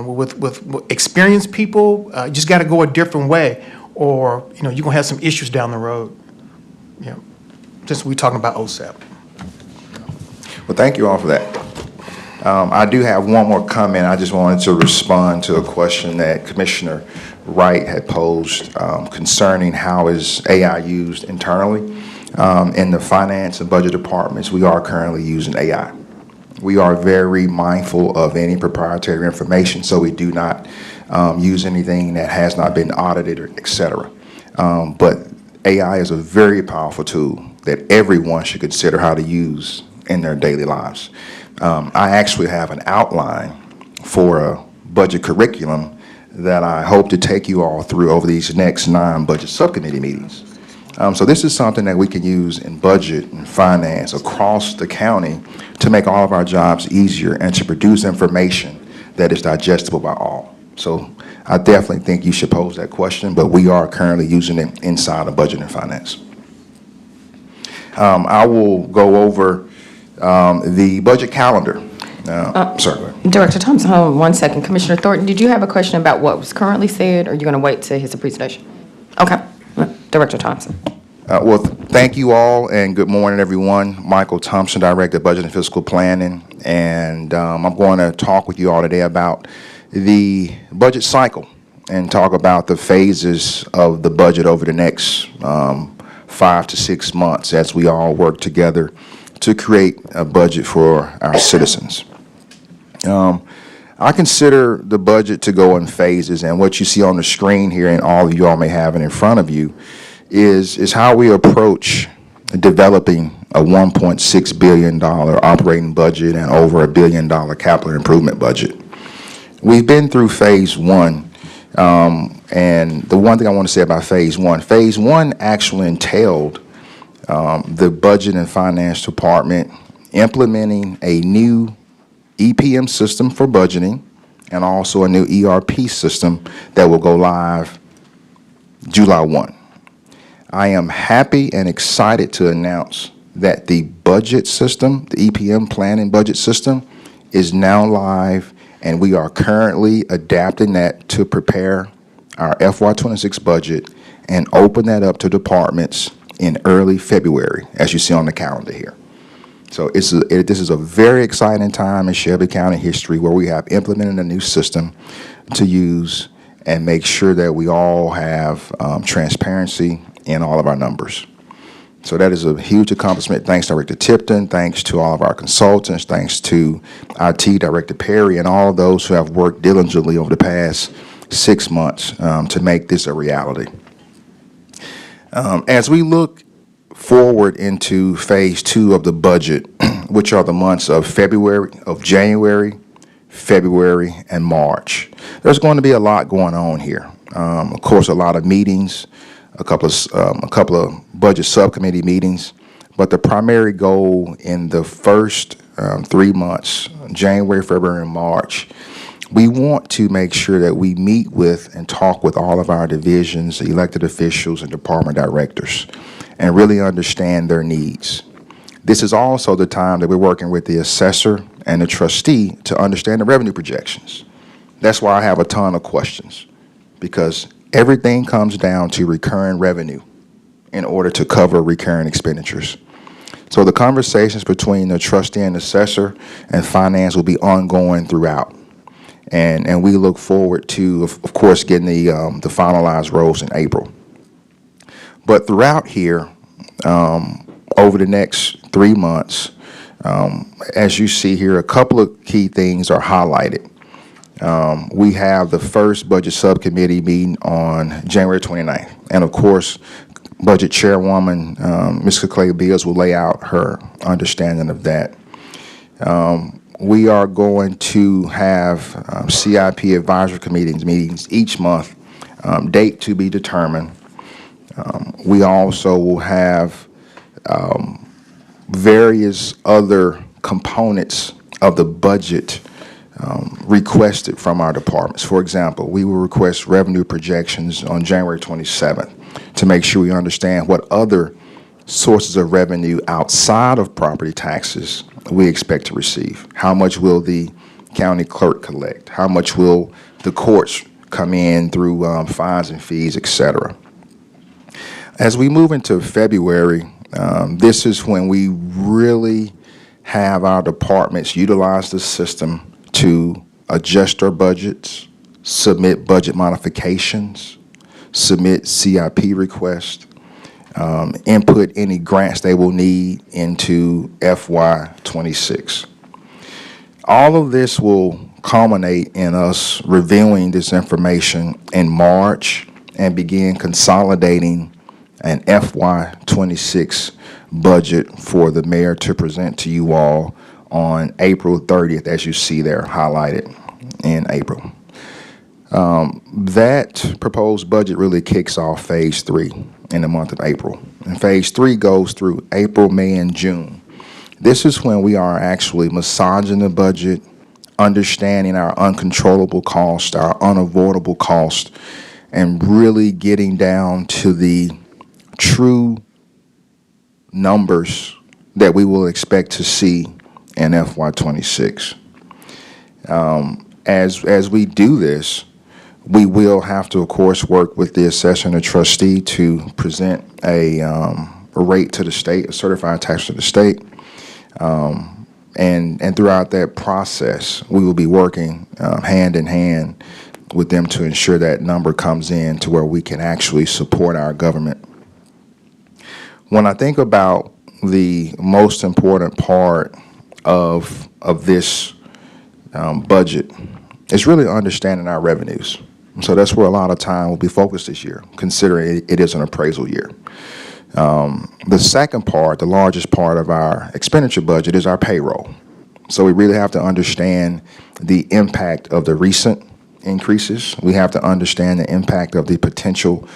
with experienced people. You just got to go a different way, or you're gonna have some issues down the road. Since we're talking about OSAP. Well, thank you all for that. I do have one more comment. I just wanted to respond to a question that Commissioner Wright had posed concerning how is AI used internally. In the finance and budget departments, we are currently using AI. We are very mindful of any proprietary information, so we do not use anything that has not been audited, or et cetera. But AI is a very powerful tool that everyone should consider how to use in their daily lives. I actually have an outline for a budget curriculum that I hope to take you all through over these next 9 budget subcommittee meetings. So this is something that we can use in budget and finance across the county to make all of our jobs easier and to produce information that is digestible by all. So I definitely think you should pose that question, but we are currently using it inside of budget and finance. I will go over the budget calendar. Sorry, go ahead. Director Thompson, hold on 1 second. Commissioner Thornton, did you have a question about what was currently said, or are you going to wait to his presentation? Okay. Director Thompson. Well, thank you all, and good morning, everyone. Michael Thompson, Director of Budget and Fiscal Planning, and I'm going to talk with you all today about the budget cycle and talk about the phases of the budget over the next 5 to 6 months as we all work together to create a budget for our citizens. I consider the budget to go in phases, and what you see on the screen here, and all of you all may have it in front of you, is how we approach developing a $1.6 billion operating budget and over $1 billion capital improvement budget. We've been through phase 1, and the one thing I want to say about phase 1 actually entailed the budget and finance department implementing a new EPM system for budgeting and also a new ERP system that will go live July 1. I am happy and excited to announce that the budget system, the EPM planning budget system, is now live, and we are currently adapting that to prepare our FY26 budget and open that up to departments in early February, as you see on the calendar here. So this is a very exciting time in Shelby County history where we have implemented a new system to use and make sure that we all have transparency in all of our numbers. So that is a huge accomplishment. Thanks to Director Tipton, thanks to all of our consultants, thanks to IT Director Perry, and all of those who have worked diligently over the past 6 months to make this a reality. As we look forward into phase 2 of the budget, which are the months of January, February, and March, there's going to be a lot going on here. Of course, a lot of meetings, a couple of budget subcommittee meetings, but the primary goal in the first 3 months, January, February, and March, we want to make sure that we meet with and talk with all of our divisions, elected officials, and department directors, and really understand their needs. This is also the time that we're working with the assessor and the trustee to understand the revenue projections. That's why I have a ton of questions, because everything comes down to recurring revenue in order to cover recurring expenditures. So the conversations between the trustee and assessor and finance will be ongoing throughout. And we look forward to, of course, getting the finalized roles in April. But throughout here, over the next 3 months, as you see here, a couple of key things are highlighted. We have the first budget subcommittee meeting on January 29th. And of course, Budget Chairwoman, Ms. Clay Beals will lay out her understanding of that. We are going to have CIP advisory committees meetings each month, date to be determined. We also will have various other components of the budget requested from our departments. For example, we will request revenue projections on January 27th to make sure we understand what other sources of revenue outside of property taxes we expect to receive. How much will the county clerk collect? How much will the courts come in through fines and fees, et cetera? As we move into February, this is when we really have our departments utilize the system to adjust our budgets, submit budget modifications, submit CIP requests, input any grants they will need into FY26. All of this will culminate in us reviewing this information in March and begin consolidating an FY26 budget for the mayor to present to you all on April 30th, as you see there highlighted in April. That proposed budget really kicks off Phase 3 in the month of April. And Phase 3 goes through April, May, and June. This is when we are actually massaging the budget, understanding our uncontrollable cost, our unavoidable cost, and really getting down to the true numbers that we will expect to see in FY26. As we do this, we will have to, of course, work with the assessor and the trustee to present a rate to the state, a certified tax to the state. And throughout that process, we will be working hand in hand with them to ensure that number comes in to where we can actually support our government. When I think about the most important part of this budget, it's really understanding our revenues. So that's where a lot of time will be focused this year, considering it is an appraisal year. The second part, the largest part of our expenditure budget, is our payroll. So we really have to understand the impact of the recent increases. We have to understand the impact of the potential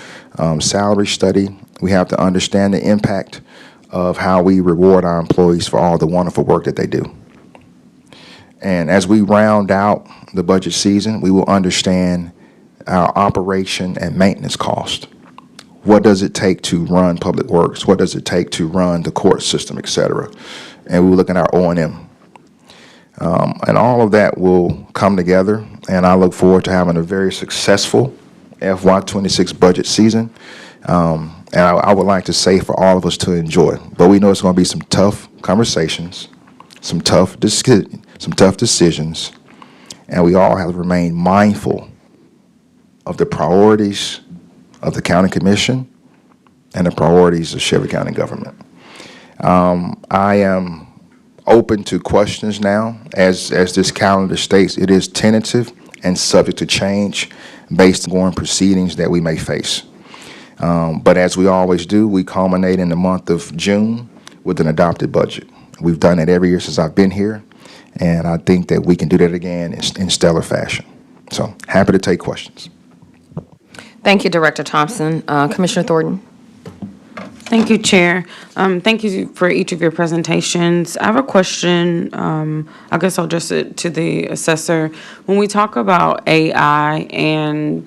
salary study. We have to understand the impact of how we reward our employees for all the wonderful work that they do. And as we round out the budget season, we will understand our operation and maintenance cost. What does it take to run public works? What does it take to run the court system, et cetera? And we will look at our O&M. And all of that will come together, and I look forward to having a very successful FY26 budget season. And I would like to say for all of us to enjoy. But we know it's going to be some tough conversations, some tough decisions, and we all have to remain mindful of the priorities of the county commission and the priorities of Shelby County government. I am open to questions now. As this calendar states, it is tentative and subject to change based on proceedings that we may face. But as we always do, we culminate in the month of June with an adopted budget. We've done it every year since I've been here, and I think that we can do that again in stellar fashion. So happy to take questions. Thank you, Director Thompson. Commissioner Thornton? Thank you, Chair. Thank you for each of your presentations. I have a question. I guess I'll address it to the assessor. When we talk about AI and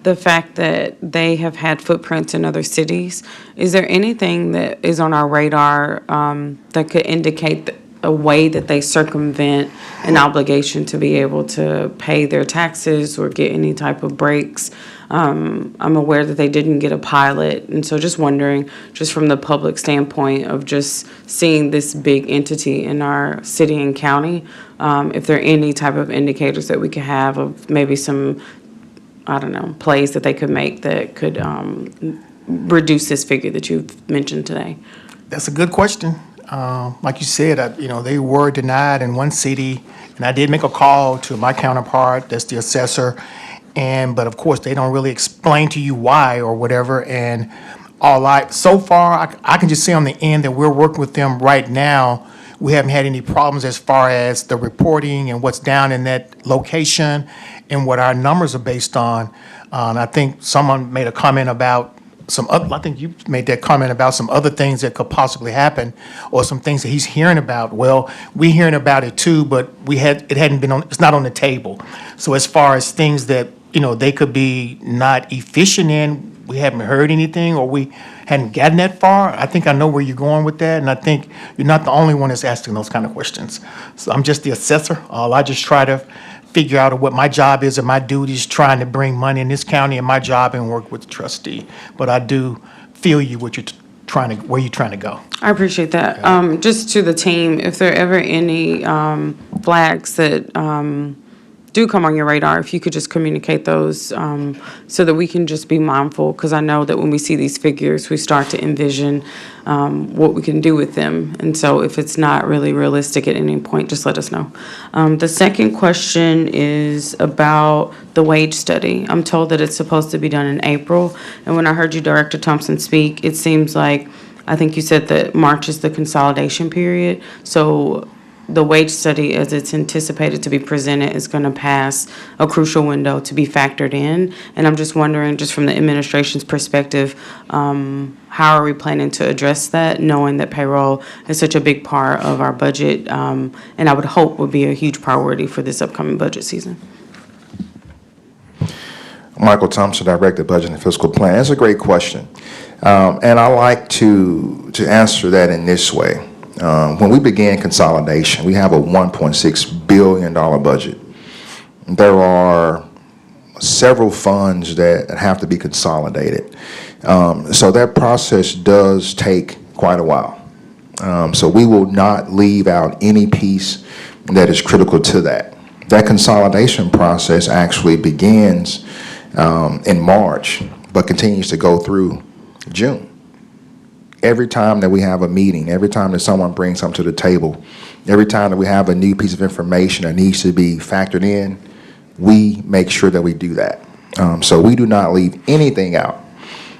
the fact that they have had footprints in other cities, is there anything that is on our radar that could indicate a way that they circumvent an obligation to be able to pay their taxes or get any type of breaks? I'm aware that they didn't get a pilot, and so just wondering, just from the public standpoint of just seeing this big entity in our city and county, if there are any type of indicators that we could have of maybe some, I don't know, plays that they could make that could reduce this figure that you've mentioned today? That's a good question. Like you said, they were denied in one city, and I did make a call to my counterpart, that's the assessor, but of course, they don't really explain to you why or whatever, and so far, I can just say on the end that we're working with them right now. We haven't had any problems as far as the reporting and what's down in that location and what our numbers are based on. I think someone made a comment about I think you made that comment about some other things that could possibly happen or some things that he's hearing about. Well, we hearing about it too, but it hadn't been it's not on the table. So as far as things that, they could be not efficient in, we haven't heard anything or we hadn't gotten that far. I think I know where you're going with that, and I think you're not the only one that's asking those kind of questions. So I'm just the assessor. I just try to figure out what my job is and my duties, trying to bring money in this county and my job and work with the trustee. But I do feel you where you're trying to go. I appreciate that. Just to the team, if there are ever any flags that do come on your radar, if you could just communicate those so that we can just be mindful, because I know that when we see these figures, we start to envision what we can do with them. And so if it's not really realistic at any point, just let us know. The second question is about the wage study. I'm told that it's supposed to be done in April. And when I heard you, Director Thompson, speak, it seems like, I think you said that March is the consolidation period. So the wage study, as it's anticipated to be presented, is going to pass a crucial window to be factored in. And I'm just wondering, just from the administration's perspective, how are we planning to address that, knowing that payroll is such a big part of our budget, and I would hope would be a huge priority for this upcoming budget season? Michael Thompson, Director, Budget and Fiscal Plan. That's a great question. And I like to answer that in this way. When we began consolidation, we have a $1.6 billion budget. There are several funds that have to be consolidated. So that process does take quite a while. So we will not leave out any piece that is critical to that. That consolidation process actually begins in March, but continues to go through June. Every time that we have a meeting, every time that someone brings something to the table, every time that we have a new piece of information that needs to be factored in, we make sure that we do that. So we do not leave anything out.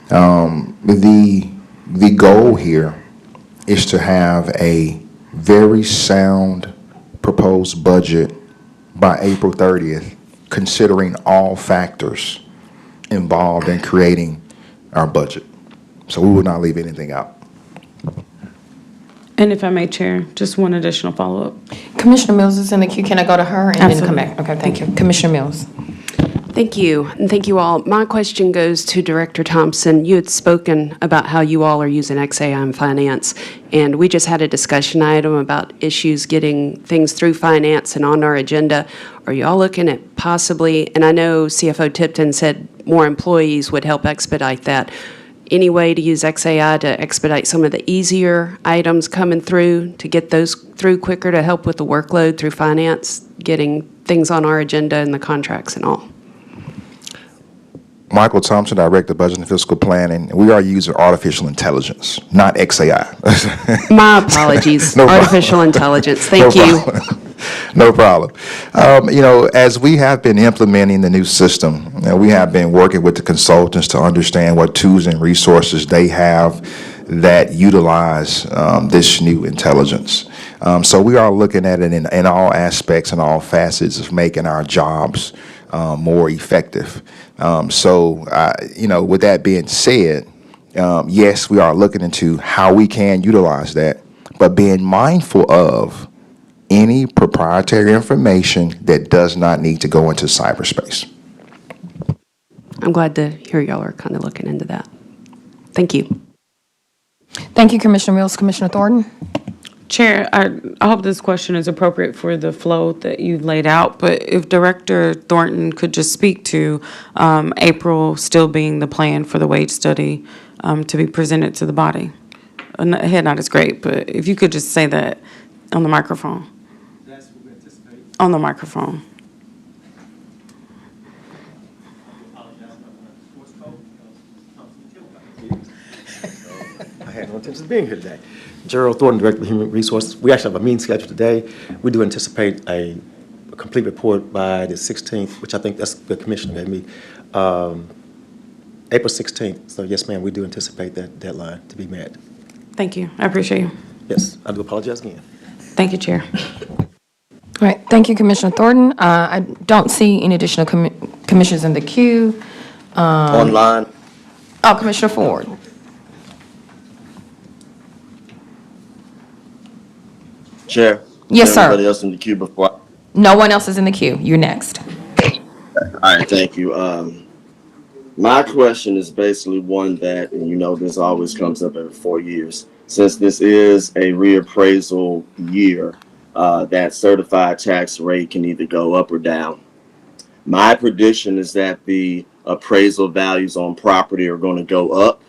The goal here is to have a very sound proposed budget by April 30th, considering all factors involved in creating our budget. So we will not leave anything out. And if I may, Chair, just one additional follow-up. Commissioner Mills is in the queue. Can I go to her and then come back? Absolutely. Okay, thank you. Commissioner Mills. Thank you, and thank you all. My question goes to Director Thompson. You had spoken about how you all are using XAI in finance, and we just had a discussion item about issues getting things through finance and on our agenda. Are you all looking at possibly, and I know CFO Tipton said more employees would help expedite that, any way to use XAI to expedite some of the easier items coming through, to get those through quicker, to help with the workload through finance, getting things on our agenda and the contracts and all? Michael Thompson, Director, Budget and Fiscal Planning. We are using artificial intelligence, not XAI. My apologies. No problem. Artificial intelligence. Thank No you. problem. No problem. As we have been implementing the new system, we have been working with the consultants to understand what tools and resources they have that utilize this new intelligence. So we are looking at it in all aspects and all facets of making our jobs more effective. With that being said, yes, we are looking into how we can utilize that, but being mindful of any proprietary information that does not need to go into cyberspace. I'm glad to hear y'all are kind of looking into that. Thank you. Thank you, Commissioner Mills. Commissioner Thornton? Chair, I hope this question is appropriate for the flow that you've laid out, but if Director Thornton could just speak to April still being the plan for the wage study to be presented to the body. A head nod is great, but if you could just say that on the microphone. That's what we anticipate. On the microphone. I apologize about the voice code because Thompson killed had no intention of being here today. Gerald Thornton, Director of Human Resources. We actually have a meeting scheduled today. We do anticipate a complete report by the 16th, which I think that's the commissioner gave me, April 16th. So yes, ma'am, we do anticipate that deadline to be met. Thank you. I appreciate you. Yes, I do apologize again. Thank you, Chair. All right, thank you, Commissioner Thornton. I don't see any additional commissioners in the queue. Online, Oh, Commissioner Ford. Chair? Yes, Is there sir. anybody else in the queue before? No one else is in the queue. You're next. All right, thank you. My question is basically one that, and you know, this always comes up every 4 years. Since this is a reappraisal year, that certified tax rate can either go up or down. My prediction is that the appraisal values on property are going to go up,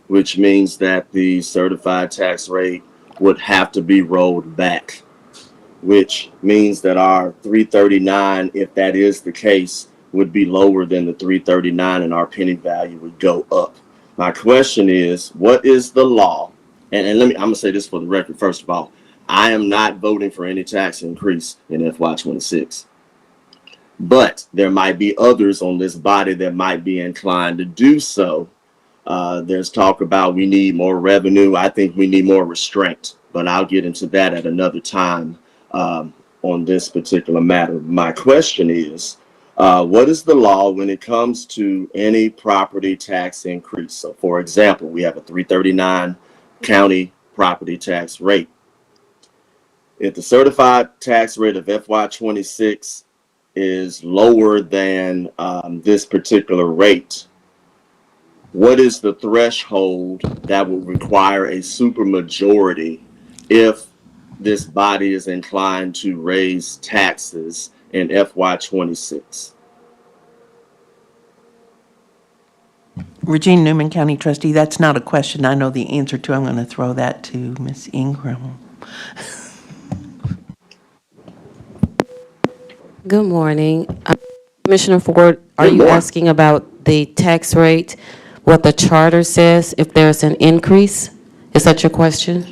which means that the certified tax rate would have to be rolled back, which means that our 339, if that is the case, would be lower than the 339 and our penny value would go up. My question is, what is the law? And I'm going to say this for the record, first of all. I am not voting for any tax increase in FY26. But there might be others on this body that might be inclined to do so. There's talk about we need more revenue. I think we need more restraint, but I'll get into that at another time on this particular matter. My question is, what is the law when it comes to any property tax increase? So, for example, we have a 339 county property tax rate. If the certified tax rate of FY26 is lower than this particular rate, what is the threshold that would require a supermajority if this body is inclined to raise taxes in FY26? Regina Newman, County Trustee, that's not a question I know the answer to. I'm going to throw that to Ms. Ingram. Good morning. Commissioner Ford, are Good you morning. asking about the tax rate, what the charter says, if there's an increase? Is that your question?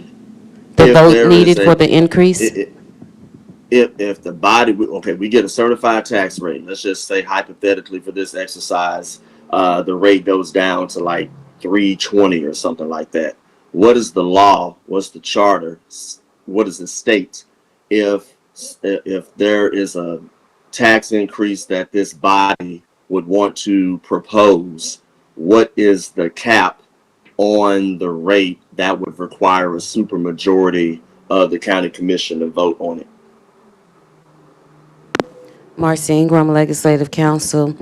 The If vote there needed is for the increase? if the body, okay, we get a certified tax rate. Let's just say hypothetically for this exercise, the rate goes down to like 320 or something like that. What is the law? What's the charter? What does it state if there is a tax increase that this body would want to propose? What is the cap on the rate that would require a supermajority of the county commission to vote on it? Marcy Ingram, Legislative Counsel.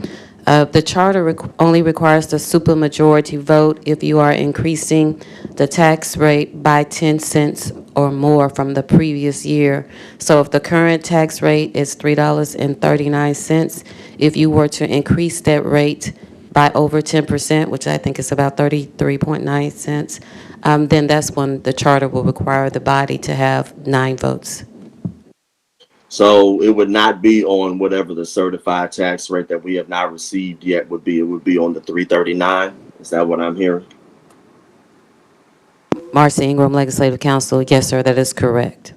The charter only requires the supermajority vote if you are increasing the tax rate by 10 cents or more from the previous year. So if the current tax rate is $3.39, if you were to increase that rate by over 10%, which I think is about 33.9 cents, then that's when the charter will require the body to have 9 votes. So it would not be on whatever the certified tax rate that we have not received yet would be. It would be on the 339. Is that what I'm hearing? Marcy Ingram, Legislative Counsel. Yes, sir, that is correct.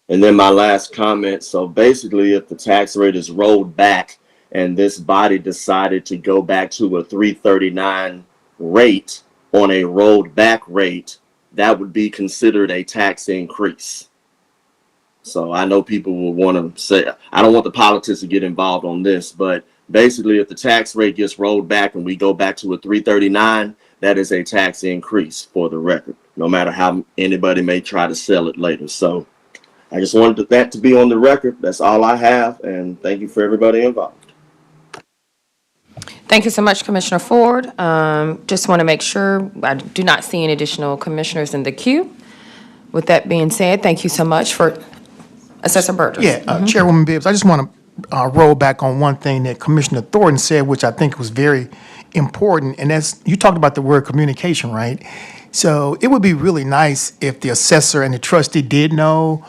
And then my last comment. So basically, if the tax rate is rolled back and this body decided to go back to a 339 rate on a rolled back rate, that would be considered a tax increase. So I know people will want to say, I don't want the politics to get involved on this, but basically if the tax rate gets rolled back and we go back to a 339, that is a tax increase for the record, no matter how anybody may try to sell it later. So I just wanted that to be on the record. That's all I have. And thank you for everybody involved. Thank you so much, Commissioner Ford. Just want to make sure, I do not see any additional commissioners in the queue. With that being said, thank you so much for Assessor Burgess. Yeah, Chairwoman Bibbs, I just want to roll back on one thing that Commissioner Thornton said, which I think was very important, and that's, you talked about the word communication, right? So it would be really nice if the assessor and the trustee did know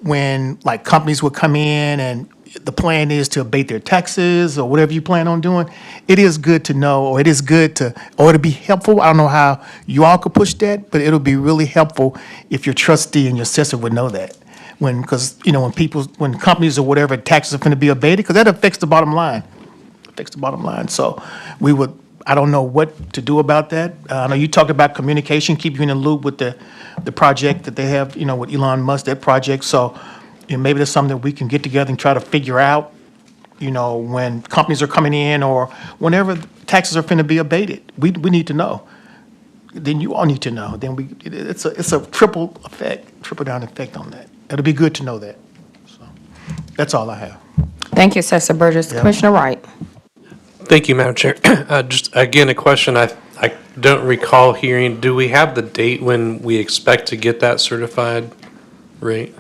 when, like, companies would come in and, the plan is to abate their taxes or whatever you plan on doing, it is good to know, or it is good to, or it'll be helpful. I don't know how you all could push that, but it'll be really helpful if your trustee and your assessor would know that. Because, when companies or whatever, taxes are going to be abated, because that affects the bottom line. So I don't know what to do about that. I know you talked about communication, keep you in the loop with the project that they have, with Elon Musk, that project. So, maybe there's something that we can get together and try to figure out, when companies are coming in or whenever taxes are finna be abated. We need to know. Then you all need to know. Then it's a triple down effect on that. It'll be good to know that. So, that's all I have. Thank you, Assessor Burgess. Yeah. Commissioner Wright. Thank you, Madam Chair. Just again, a question I don't recall hearing. Do we have the date when we expect to get that certified rate?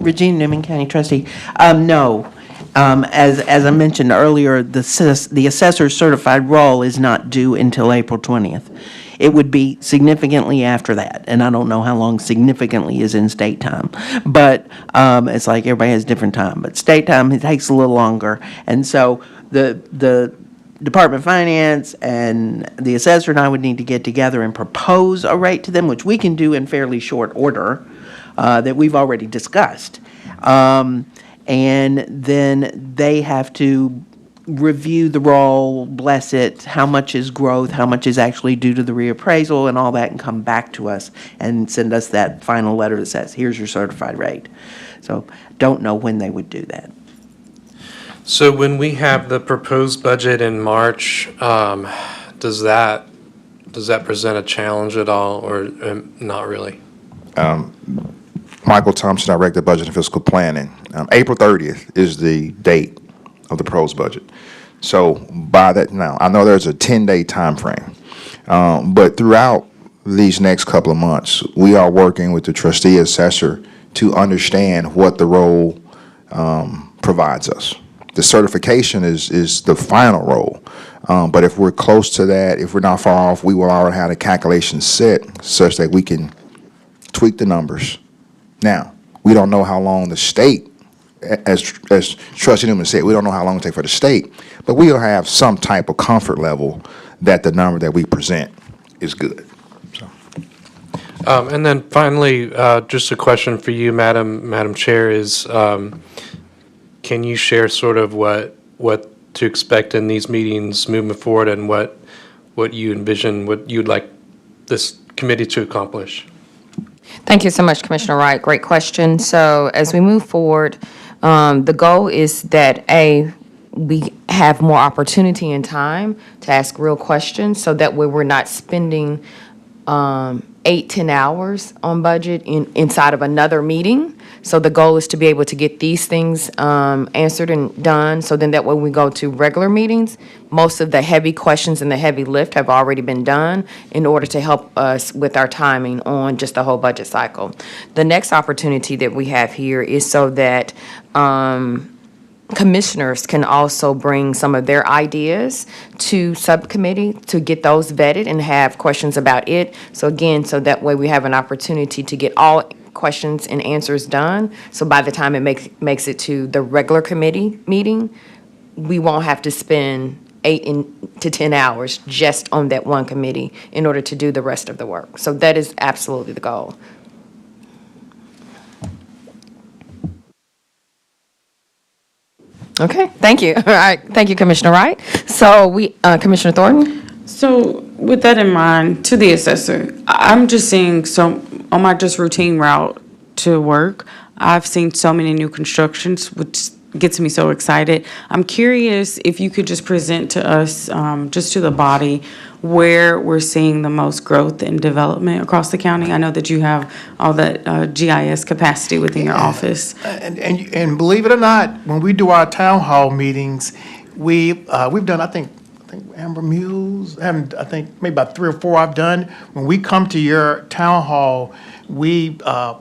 Regina Newman, County Trustee. No. As I mentioned earlier, the assessor's certified roll is not due until April 20th. It would be significantly after that, and I don't know how long significantly is in state time. But it's like everybody has different time. But state time, it takes a little longer. And so the Department of Finance and the assessor and I would need to get together and propose a rate to them, which we can do in fairly short order, that we've already discussed. And then they have to review the roll, bless it, how much is growth, how much is actually due to the reappraisal and all that, and come back to us and send us that final letter that says, here's your certified rate. So don't know when they would do that. So when we have the proposed budget in March, does that present a challenge at all, or not really? Michael Thompson, Director of Budget and Fiscal Planning. April 30th is the date of the proposed budget. So by that, now, I know there's a 10-day time frame, but throughout these next couple of months, we are working with the trustee assessor to understand what the role provides us. The certification is the final role, but if we're close to that, if we're not far off, we will already have a calculation set such that we can tweak the numbers. Now, we don't know how long the state, as Trustee Newman said, we don't know how long it takes for the state, but we'll have some type of comfort level that the number that we present is good. So. And then finally, just a question for you, Madam Chair, is can you share sort of what to expect in these meetings moving forward, and what you envision, what you'd like this committee to accomplish? Thank you so much, Commissioner Wright. Great question. So as we move forward, the goal is that, we have more opportunity and time to ask real questions, so that way we're not spending 8-10 hours on budget inside of another meeting. So the goal is to be able to get these things answered and done, so then that when we go to regular meetings, most of the heavy questions and the heavy lift have already been done in order to help us with our timing on just the whole budget cycle. The next opportunity that we have here is so that commissioners can also bring some of their ideas to subcommittee to get those vetted and have questions about it. So again, so that way we have an opportunity to get all questions and answers done. So by the time it makes it to the regular committee meeting, we won't have to spend 8 to 10 hours just on that one committee in order to do the rest of the work. So that is absolutely the goal. Okay, thank you. All right, thank you, Commissioner Wright. So Commissioner Thornton? So with that in mind, to the assessor, I'm just seeing on my just routine route to work, I've seen so many new constructions, which gets me so excited. I'm curious if you could just present to us, just to the body, where we're seeing the most growth and development across the county. I know that you have all that GIS capacity within your office. And believe it or not, when we do our town hall meetings, we've done, I think Amber Mills, and I think maybe about 3 or 4 I've done. When we come to your town hall, we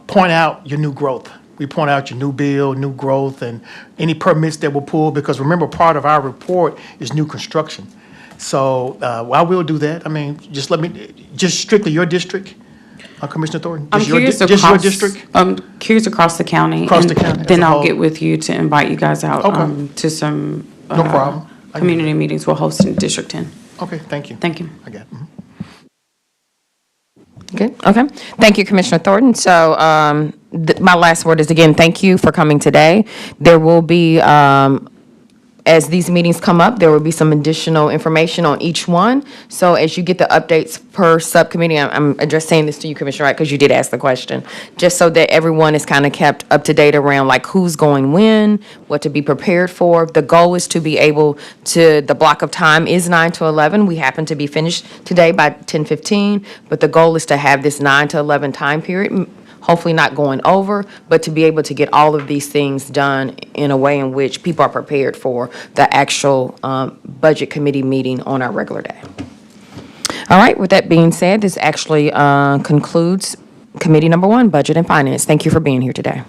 point out your new growth. We point out your new build, new growth, and any permits that were pulled, because remember, part of our report is new construction. So I will do that. I mean, just strictly your district. Commissioner Thornton? I'm Just your curious di- Just your across, district? I'm curious across the county. Across the and county as Then a I'll whole. get with you to invite you guys out Okay. to some. No problem. I can do Community meetings we'll host in District 10. Okay, thank you. Thank you. I got it. Good, okay. Thank you, Commissioner Thornton. So my last word is, again, thank you for coming today. There will be, as these meetings come up, there will be some additional information on each one. So as you get the updates per subcommittee, I'm just saying this to you, Commissioner Wright, because you did ask the question, just so that everyone is kind of kept up to date around like who's going when, what to be prepared for. The goal is to be able to, the block of time is 9 to 11. We happen to be finished today by 10:15, but the goal is to have this 9 to 11 time period, hopefully not going over, but to be able to get all of these things done in a way in which people are prepared for the actual Budget Committee meeting on our regular day. All right, with that being said, this actually concludes Committee Number 1, Budget and Finance. Thank you for being here today.